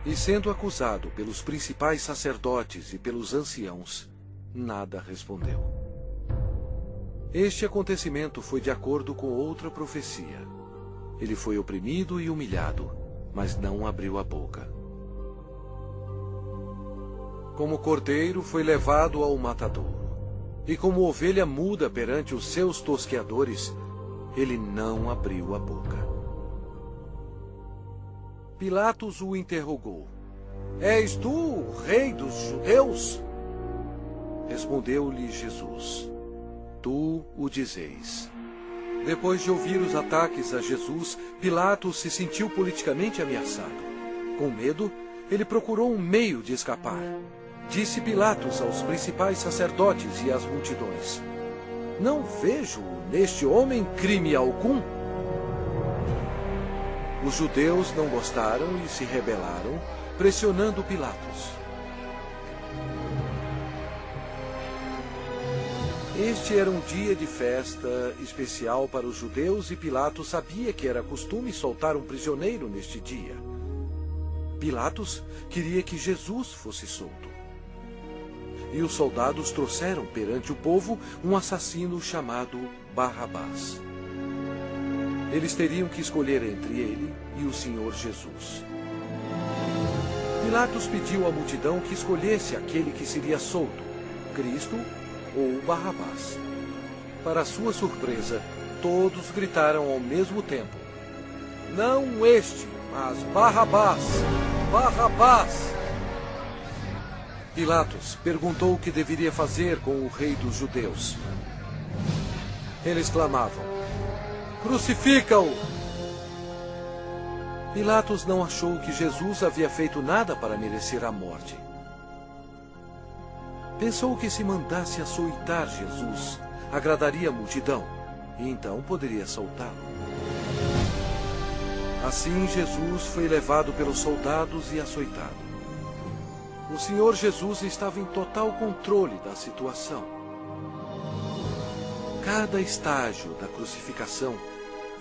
E sendo acusado pelos principais sacerdotes e pelos anciãos, nada respondeu. Este acontecimento foi de acordo com outra profecia. Ele foi oprimido e humilhado, mas não abriu a boca. Como cordeiro foi levado ao matadouro, e como ovelha muda perante os seus tosqueadores, ele não abriu a boca. Pilatos o interrogou: És tu o rei dos judeus? Respondeu-lhe Jesus: Tu o dizeis. Depois de ouvir os ataques a Jesus, Pilatos se sentiu politicamente ameaçado. Com medo, ele procurou um meio de escapar. Disse Pilatos aos principais sacerdotes e às multidões: Não vejo neste homem crime algum. Os judeus não gostaram e se rebelaram, pressionando Pilatos. Este era um dia de festa especial para os judeus e Pilatos sabia que era costume soltar um prisioneiro neste dia. Pilatos queria que Jesus fosse solto. E os soldados trouxeram perante o povo um assassino chamado Barrabás. Eles teriam que escolher entre ele e o Senhor Jesus. Pilatos pediu à multidão que escolhesse aquele que seria solto, Cristo ou Barrabás. Para sua surpresa, todos gritaram ao mesmo tempo: Não este, mas Barrabás! Barrabás! Pilatos perguntou o que deveria fazer com o rei dos judeus. Eles clamavam: Crucifica-o! Pilatos não achou que Jesus havia feito nada para merecer a morte. Pensou que se mandasse açoitar Jesus, agradaria a multidão, e então poderia soltá-lo. Assim Jesus foi levado pelos soldados e açoitado. O Senhor Jesus estava em total controle da situação. Cada estágio da crucificação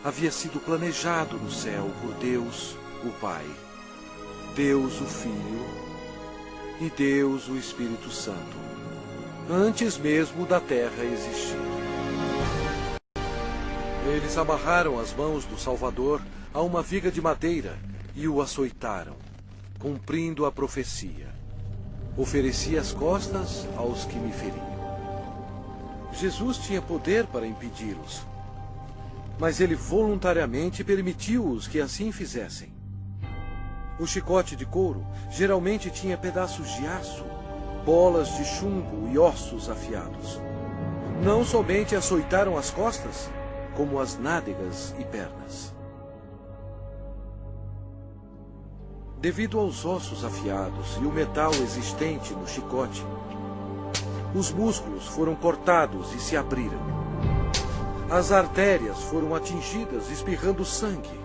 havia sido planejado no céu por Deus, o Pai, Deus, o Filho e Deus, o Espírito Santo, antes mesmo da terra existir. Eles amarraram as mãos do Salvador a uma viga de madeira e o açoitaram, cumprindo a profecia: Ofereci as costas aos que me feriam. Jesus tinha poder para impedi-los, mas ele voluntariamente permitiu-os que assim fizessem. O chicote de couro geralmente tinha pedaços de aço, bolas de chumbo e ossos afiados. Não somente açoitaram as costas, como as nádegas e pernas. Devido aos ossos afiados e o metal existente no chicote, os músculos foram cortados e se abriram. As artérias foram atingidas, espirrando sangue.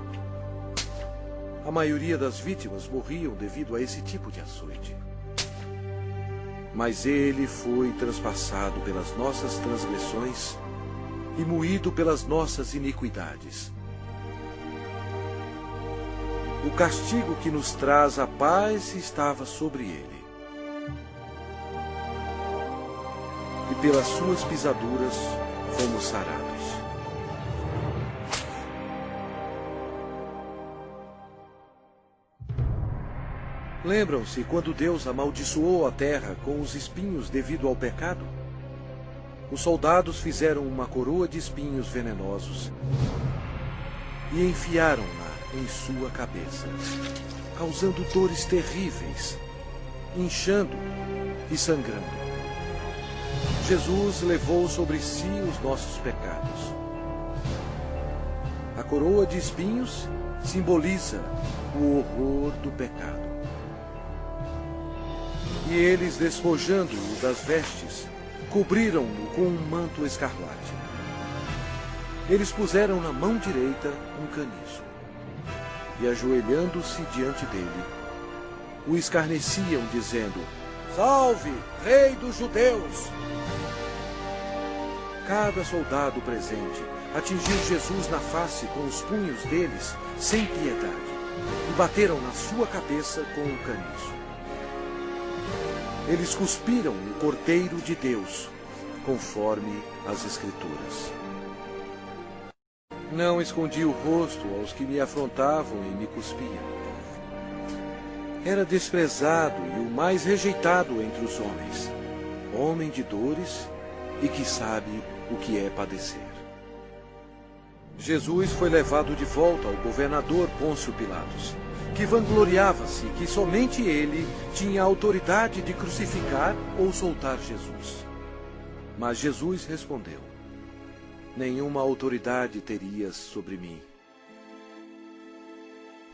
A maioria das vítimas morriam devido a esse tipo de açoite. Mas ele foi transpassado pelas nossas transgressões e moído pelas nossas iniquidades. O castigo que nos traz a paz estava sobre ele. E pelas suas pisaduras fomos sarados. Lembram-se quando Deus amaldiçoou a terra com os espinhos devido ao pecado? Os soldados fizeram uma coroa de espinhos venenosos e enfiaram-na em sua cabeça, causando dores terríveis, inchando e sangrando. Jesus levou sobre si os nossos pecados. A coroa de espinhos simboliza o horror do pecado. E eles, despojando-o das vestes, cobriram-no com um manto escarlate. Eles puseram na mão direita um caniço. E, ajoelhando-se diante dele, o escarneciam, dizendo: Salve, Rei dos Judeus! Cada soldado presente atingiu Jesus na face com os punhos deles, sem piedade, e bateram na sua cabeça com o caniço. Eles cuspiram o Cordeiro de Deus, conforme as Escrituras. Não escondi o rosto aos que me afrontavam e me cuspiam. Era desprezado e o mais rejeitado entre os homens, homem de dores e que sabe o que é padecer. Jesus foi levado de volta ao governador Pôncio Pilatos, que vangloriava-se que somente ele tinha autoridade de crucificar ou soltar Jesus. Mas Jesus respondeu: nenhuma autoridade terias sobre mim,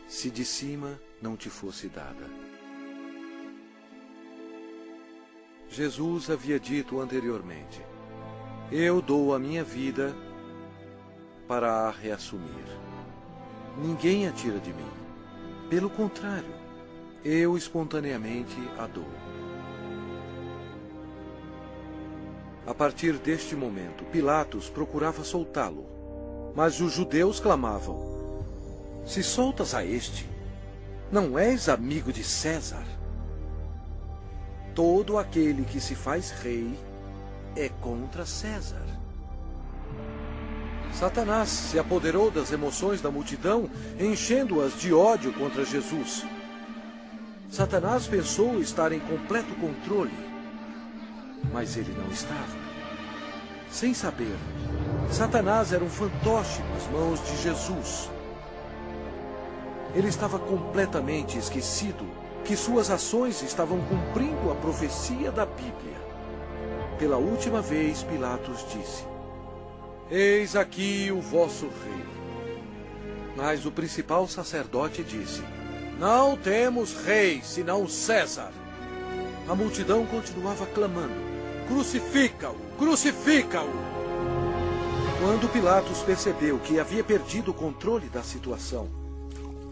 se de cima não te fosse dada. Jesus havia dito anteriormente: eu dou a minha vida para a reassumir. Ninguém a tira de mim. Pelo contrário, eu espontaneamente a dou. A partir deste momento, Pilatos procurava soltá-lo, mas os judeus clamavam: se soltas a este, não és amigo de César? Todo aquele que se faz rei é contra César. Satanás se apoderou das emoções da multidão, enchendo-as de ódio contra Jesus. Satanás pensou estar em completo controle, mas ele não estava. Sem saber, Satanás era um fantoche nas mãos de Jesus. Ele estava completamente esquecido que suas ações estavam cumprindo a profecia da Bíblia. Pela última vez, Pilatos disse: eis aqui o vosso rei. Mas o principal sacerdote disse: não temos rei, senão César. A multidão continuava clamando: crucifica-o, crucifica-o! Quando Pilatos percebeu que havia perdido o controle da situação,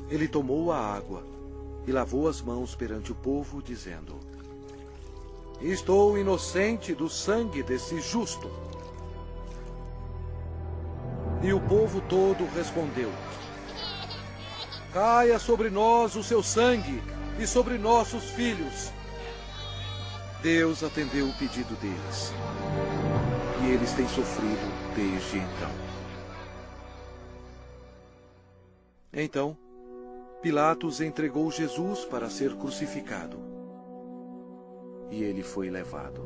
ele tomou a água e lavou as mãos perante o povo, dizendo: estou inocente do sangue desse justo. E o povo todo respondeu: caia sobre nós o seu sangue e sobre nossos filhos. Deus atendeu o pedido deles, e eles têm sofrido desde então. Então, Pilatos entregou Jesus para ser crucificado, e ele foi levado.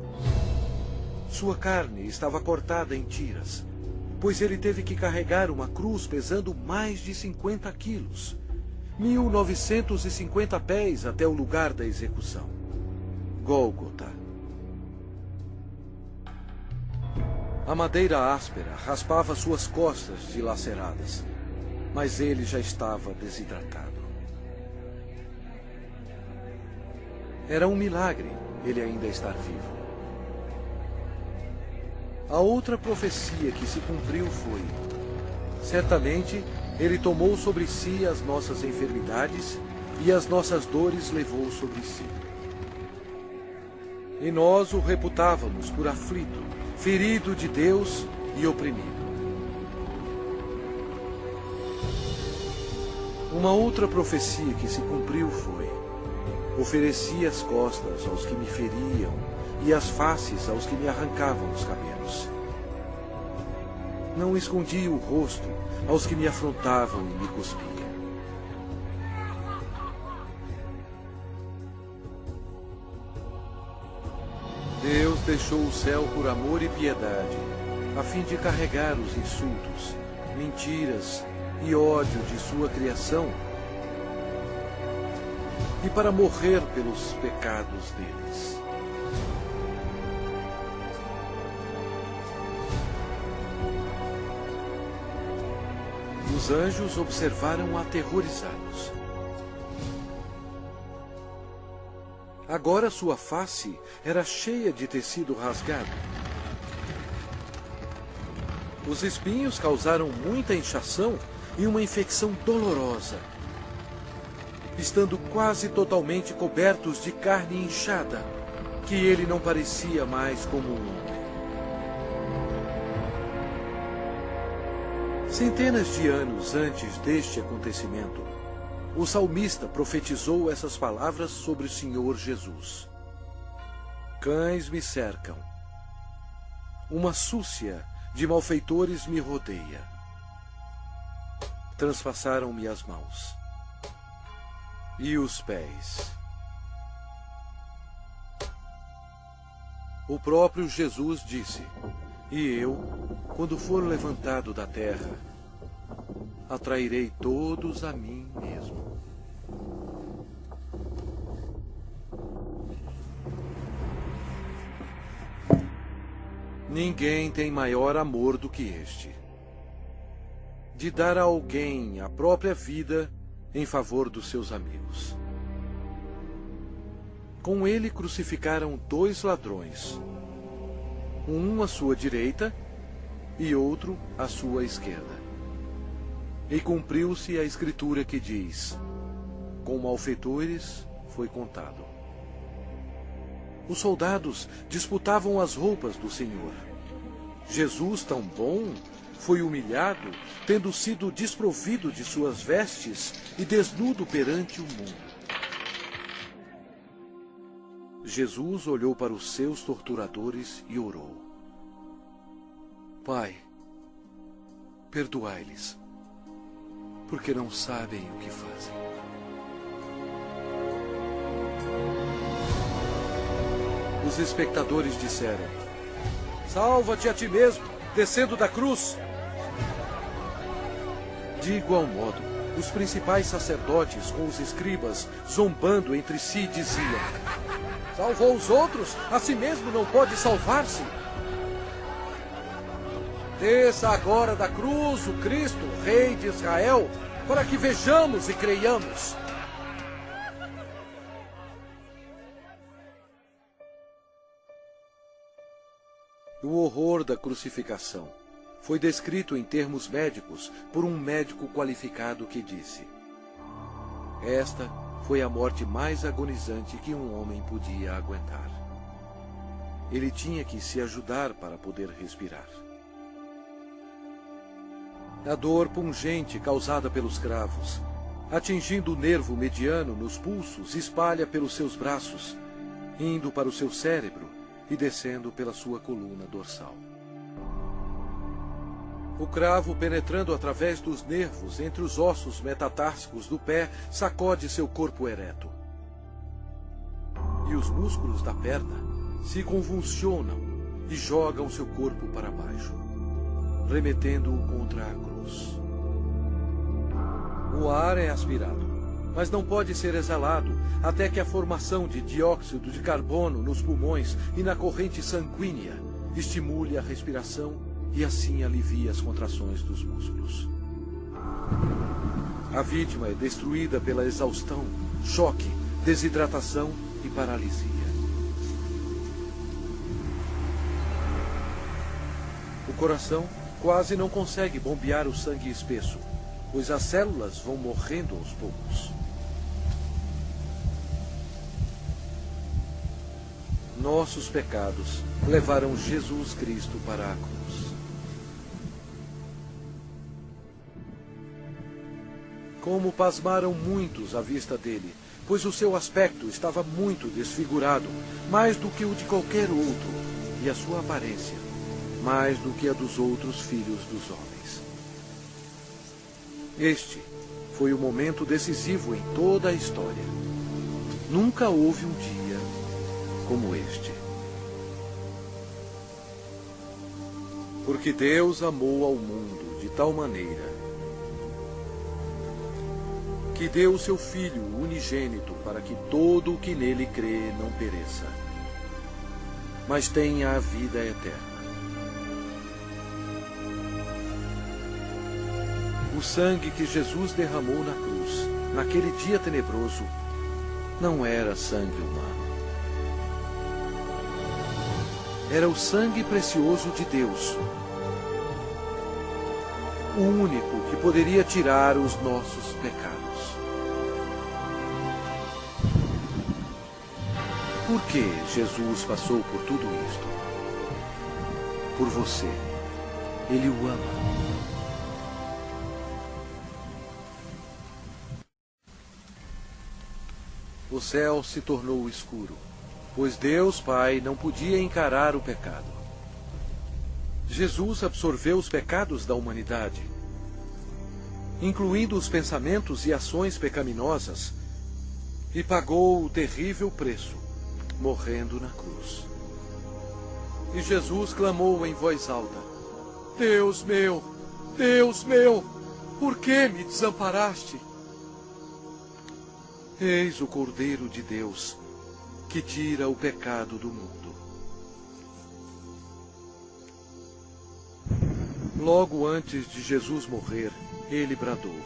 Sua carne estava cortada em tiras, pois ele teve que carregar uma cruz pesando mais de 50 quilos, 1950 pés até o lugar da execução, Gólgota. A madeira áspera raspava suas costas dilaceradas, mas ele já estava desidratado. Era um milagre ele ainda estar vivo. A outra profecia que se cumpriu foi: certamente ele tomou sobre si as nossas enfermidades e as nossas dores levou sobre si. E nós o reputávamos por aflito, ferido de Deus e oprimido. Uma outra profecia que se cumpriu foi: ofereci as costas aos que me feriam e as faces aos que me arrancavam os cabelos. Não escondi o rosto aos que me afrontavam e me cuspiam. Deus deixou o céu por amor e piedade, a fim de carregar os insultos, mentiras e ódio de sua criação, e para morrer pelos pecados deles. Os anjos observaram aterrorizados. Agora sua face era cheia de tecido rasgado. Os espinhos causaram muita inchação e uma infecção dolorosa, estando quase totalmente cobertos de carne inchada. que ele não parecia mais como um homem. Centenas de anos antes deste acontecimento, o salmista profetizou essas palavras sobre o Senhor Jesus. Cães me cercam. Uma súcia de malfeitores me rodeia. Transpassaram-me as mãos e os pés. O próprio Jesus disse: e eu, quando for levantado da terra, atrairei todos a mim mesmo. Ninguém tem maior amor do que este, de dar a alguém a própria vida em favor dos seus amigos. Com ele crucificaram 2 ladrões, um à sua direita e outro à sua esquerda. E cumpriu-se a escritura que diz: com malfeitores foi contado. Os soldados disputavam as roupas do Senhor. Jesus, tão bom, foi humilhado, tendo sido desprovido de suas vestes e desnudo perante o mundo. Jesus olhou para os seus torturadores e orou: Pai, perdoai-lhes, porque não sabem o que fazem. Os espectadores disseram: salva-te a ti mesmo, descendo da cruz. De igual modo, os principais sacerdotes com os escribas, zombando entre si, diziam: salvou os outros, a si mesmo não pode salvar-se. Desça agora da cruz o Cristo, Rei de Israel, para que vejamos e creiamos. O horror da crucificação foi descrito em termos médicos por um médico qualificado que disse: esta foi a morte mais agonizante que um homem podia aguentar. Ele tinha que se ajudar para poder respirar. A dor pungente causada pelos cravos, atingindo o nervo mediano nos pulsos, espalha pelos seus braços, indo para o seu cérebro e descendo pela sua coluna dorsal. O cravo, penetrando através dos nervos entre os ossos metatársicos do pé, sacode seu corpo ereto. E os músculos da perna se convulsionam e jogam seu corpo para baixo, remetendo-o contra a cruz. O ar é aspirado, mas não pode ser exalado até que a formação de dióxido de carbono nos pulmões e na corrente sanguínea estimule a respiração e assim alivie as contrações dos músculos. A vítima é destruída pela exaustão, choque, desidratação e paralisia. O coração quase não consegue bombear o sangue espesso, pois as células vão morrendo aos poucos. Nossos pecados levaram Jesus Cristo para a cruz. Como pasmaram muitos à vista dele, pois o seu aspecto estava muito desfigurado, mais do que o de qualquer outro, e a sua aparência, mais do que a dos outros filhos dos homens. Este foi o momento decisivo em toda a história. Nunca houve um dia como este. Porque Deus amou ao mundo de tal maneira que deu o seu Filho unigênito para que todo o que nele crê não pereça, mas tenha a vida eterna. O sangue que Jesus derramou na cruz, naquele dia tenebroso, não era sangue humano. Era o sangue precioso de Deus, o único que poderia tirar os nossos pecados. Por que Jesus passou por tudo isto? Por você. Ele o ama. O céu se tornou escuro, pois Deus Pai não podia encarar o pecado. Jesus absorveu os pecados da humanidade, incluindo os pensamentos e ações pecaminosas, e pagou o terrível preço, morrendo na cruz. E Jesus clamou em voz alta: Deus meu, por que me desamparaste? Eis o Cordeiro de Deus, que tira o pecado do mundo. Logo antes de Jesus morrer, ele bradou: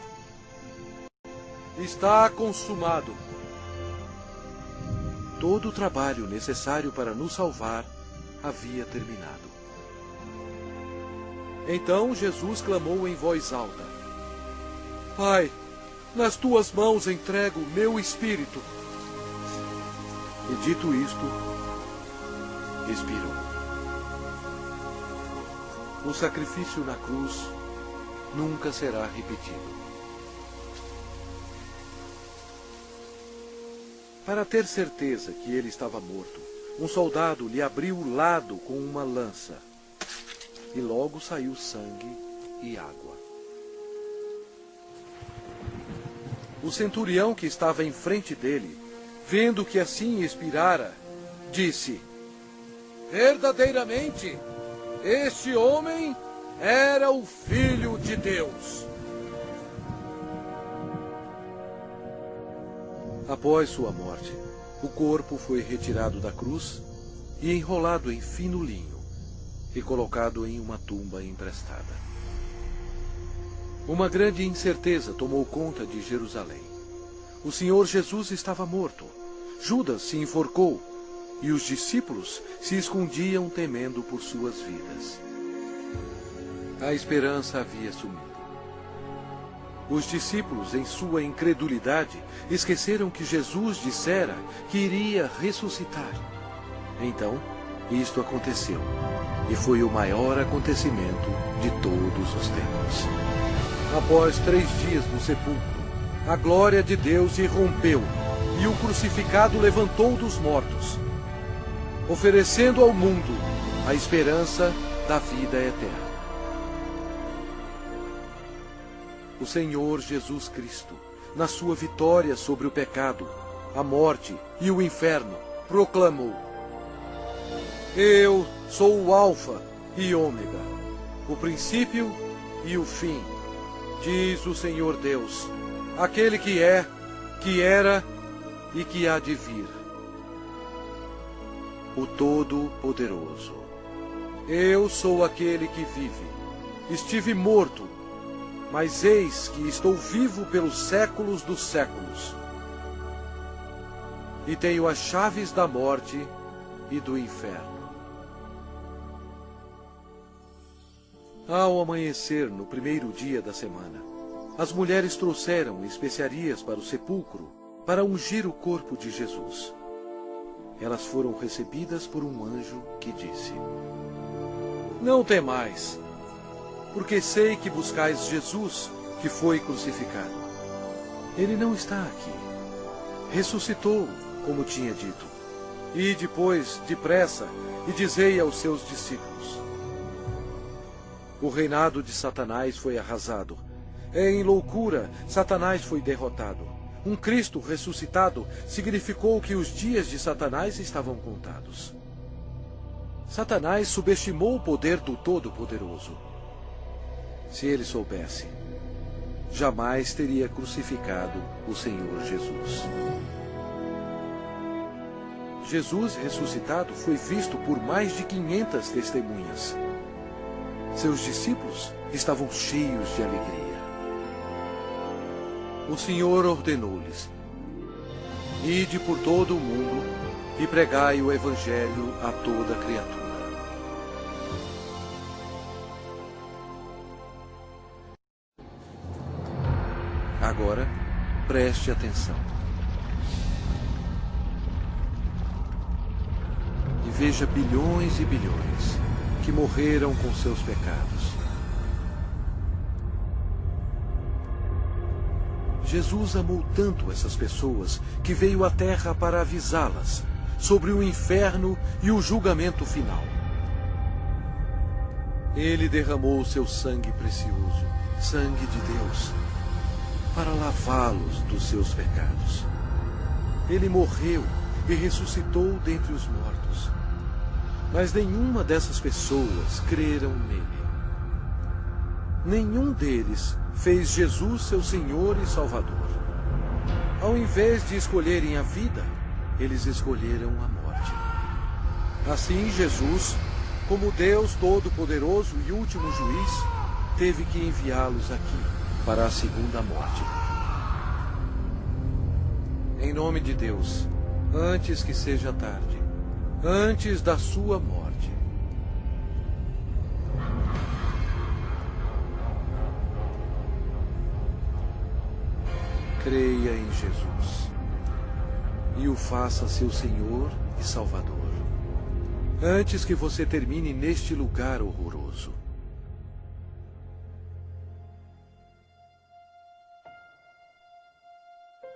Está consumado. Todo o trabalho necessário para nos salvar havia terminado. Então Jesus clamou em voz alta: Pai, nas tuas mãos entrego o meu espírito. E dito isto, expirou. O sacrifício na cruz nunca será repetido. Para ter certeza que ele estava morto, um soldado lhe abriu o lado com uma lança, e logo saiu sangue e água. O centurião que estava em frente dele, vendo que assim expirara, disse: Verdadeiramente, este homem era o Filho de Deus. Após sua morte, o corpo foi retirado da cruz e enrolado em fino linho e colocado em uma tumba emprestada. Uma grande incerteza tomou conta de Jerusalém. O Senhor Jesus estava morto. Judas se enforcou e os discípulos se escondiam temendo por suas vidas. A esperança havia sumido. Os discípulos, em sua incredulidade, esqueceram que Jesus dissera que iria ressuscitar. Então, isto aconteceu, e foi o maior acontecimento de todos os tempos. Após 3 dias no sepulcro, a glória de Deus irrompeu, e o crucificado levantou dos mortos, oferecendo ao mundo a esperança da vida eterna. O Senhor Jesus Cristo, na sua vitória sobre o pecado, a morte e o inferno, proclamou: Eu sou o Alfa e Ômega, o princípio e o fim, diz o Senhor Deus, aquele que é, que era e que há de vir, o Todo-Poderoso. Eu sou aquele que vive. Estive morto, mas eis que estou vivo pelos séculos dos séculos. E tenho as chaves da morte e do inferno. Ao amanhecer, no primeiro dia da semana, as mulheres trouxeram especiarias para o sepulcro para ungir o corpo de Jesus. Elas foram recebidas por um anjo que disse: Não temais, porque sei que buscais Jesus, que foi crucificado. Ele não está aqui. Ressuscitou, como tinha dito. E depois, depressa, e dizei aos seus discípulos: O reinado de Satanás foi arrasado. Em loucura, Satanás foi derrotado. Um Cristo ressuscitado significou que os dias de Satanás estavam contados. Satanás subestimou o poder do Todo-Poderoso. Se ele soubesse, jamais teria crucificado o Senhor Jesus. Jesus ressuscitado foi visto por mais de 500 testemunhas. Seus discípulos estavam cheios de alegria. O Senhor ordenou-lhes: Ide por todo o mundo e pregai o Evangelho a toda criatura. Agora, preste atenção. veja bilhões e bilhões que morreram com seus pecados. Jesus amou tanto essas pessoas que veio à Terra para avisá-las sobre o inferno e o julgamento final. Ele derramou seu sangue precioso, sangue de Deus, para lavá-los dos seus pecados. Ele morreu e ressuscitou dentre os mortos. Mas nenhuma dessas pessoas creram nele. Nenhum deles fez Jesus seu Senhor e Salvador. Ao invés de escolherem a vida, eles escolheram a morte. Assim, Jesus, como Deus Todo-Poderoso e último juiz, teve que enviá-los aqui para a segunda morte. Em nome de Deus, antes que seja tarde, antes da sua morte, creia em Jesus e o faça seu Senhor e Salvador, antes que você termine neste lugar horroroso.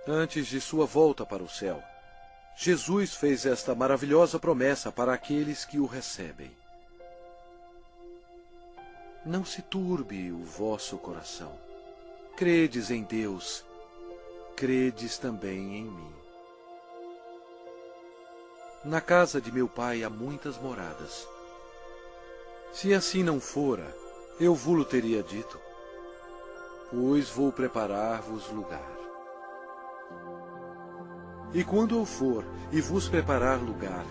Antes de sua volta para o céu, Jesus fez esta maravilhosa promessa para aqueles que o recebem. Não se turbe o vosso coração. Credes em Deus, credes também em mim. Na casa de meu Pai há muitas moradas. Se assim não fora, eu vou-lo teria dito, pois vou preparar-vos lugar. E quando eu for e vos preparar lugar,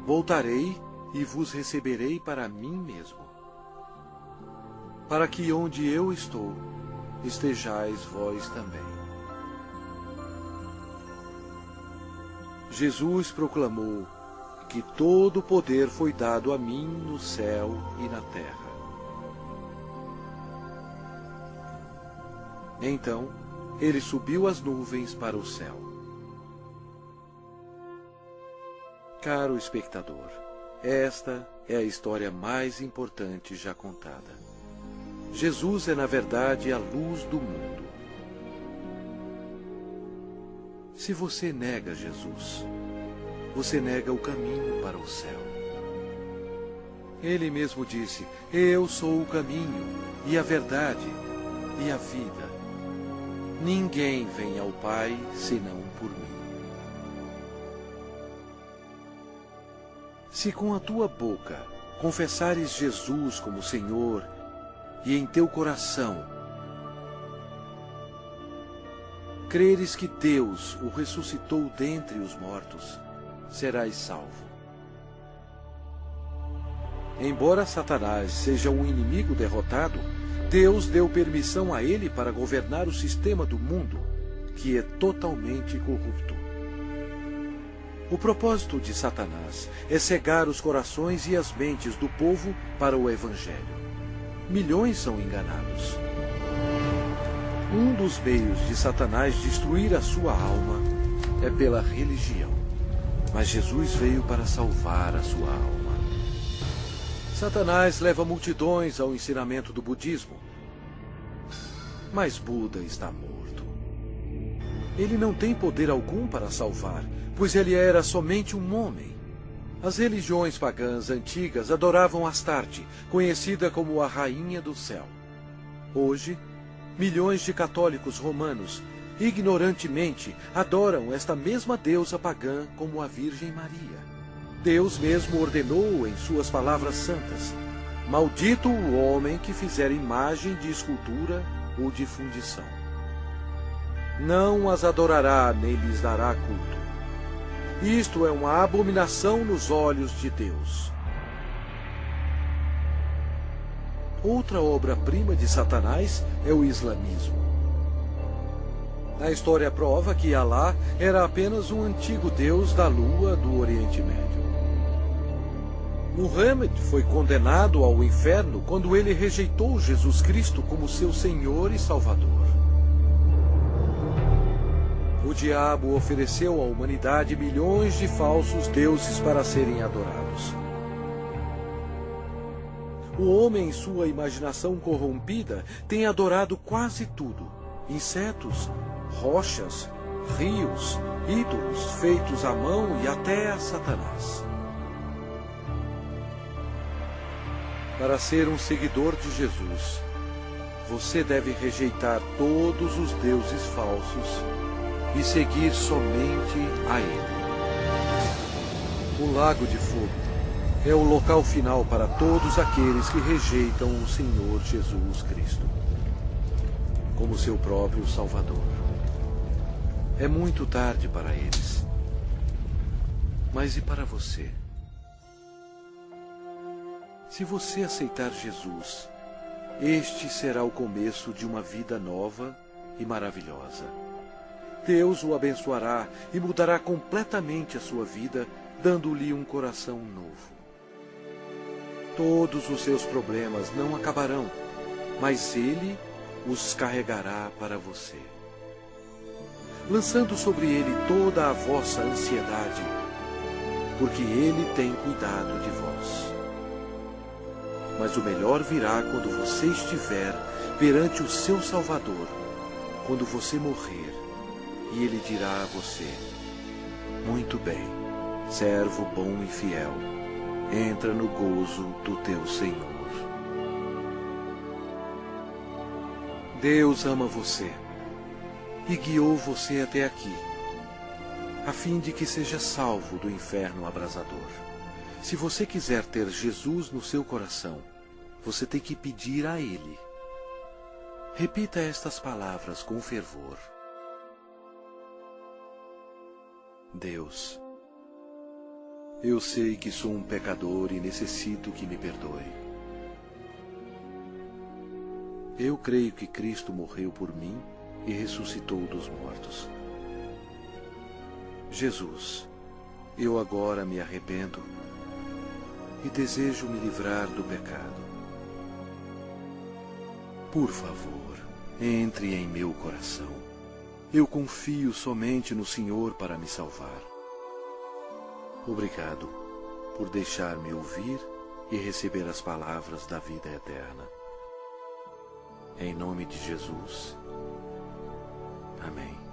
voltarei e vos receberei para mim mesmo, para que onde eu estou, estejais vós também. Jesus proclamou que todo o poder foi dado a mim no céu e na terra. Então, ele subiu às nuvens para o céu. Caro espectador, esta é a história mais importante já contada. Jesus é, na verdade, a luz do mundo. Se você nega Jesus, você nega o caminho para o céu. Ele mesmo disse: eu sou o caminho, e a verdade, e a vida. Ninguém vem ao Pai senão por mim. Se com a tua boca confessares Jesus como Senhor e em teu coração creres que Deus o ressuscitou dentre os mortos, serás salvo. Embora Satanás seja um inimigo derrotado, Deus deu permissão a ele para governar o sistema do mundo, que é totalmente corrupto. O propósito de Satanás é cegar os corações e as mentes do povo para o Evangelho. Milhões são enganados. Um dos meios de Satanás destruir a sua alma é pela religião. Mas Jesus veio para salvar a sua alma. Satanás leva multidões ao ensinamento do budismo. Mas Buda está morto. Ele não tem poder algum para salvar, pois ele era somente um homem. As religiões pagãs antigas adoravam Astarte, conhecida como a Rainha do Céu. Hoje, milhões de católicos romanos, ignorantemente, adoram esta mesma deusa pagã como a Virgem Maria. Deus mesmo ordenou em suas palavras santas: maldito o homem que fizer imagem de escultura ou de fundição. Não as adorará nem lhes dará culto. Isto é uma abominação nos olhos de Deus. Outra obra-prima de Satanás é o islamismo. A história prova que Alá era apenas um antigo deus da lua do Oriente Médio. Muhammad foi condenado ao inferno quando ele rejeitou Jesus Cristo como seu Senhor e Salvador. O diabo ofereceu à humanidade milhões de falsos deuses para serem adorados. O homem, em sua imaginação corrompida, tem adorado quase tudo: insetos, rochas, rios, ídolos feitos à mão e até a Satanás. Para ser um seguidor de Jesus, você deve rejeitar todos os deuses falsos e seguir somente a Ele. O Lago de Fogo é o local final para todos aqueles que rejeitam o Senhor Jesus Cristo como seu próprio Salvador. É muito tarde para eles. Mas e para você? Se você aceitar Jesus, este será o começo de uma vida nova e maravilhosa. Deus o abençoará e mudará completamente a sua vida, dando-lhe um coração novo. Todos os seus problemas não acabarão, mas Ele os carregará para você, lançando sobre Ele toda a vossa ansiedade, porque Ele tem cuidado de vós. Mas o melhor virá quando você estiver perante o seu Salvador, quando você morrer, e Ele dirá a você: muito bem, servo bom e fiel, entra no gozo do teu Senhor. Deus ama você e guiou você até aqui, a fim de que seja salvo do inferno abrasador. Se você quiser ter Jesus no seu coração, você tem que pedir a Ele. Repita estas palavras com fervor. Deus, eu sei que sou um pecador e necessito que me perdoe. Eu creio que Cristo morreu por mim e ressuscitou dos mortos. Jesus, eu agora me arrependo e desejo me livrar do pecado. Por favor, entre em meu coração. Eu confio somente no Senhor para me salvar. Obrigado por deixar-me ouvir e receber as palavras da vida eterna. Em nome de Jesus. Amém.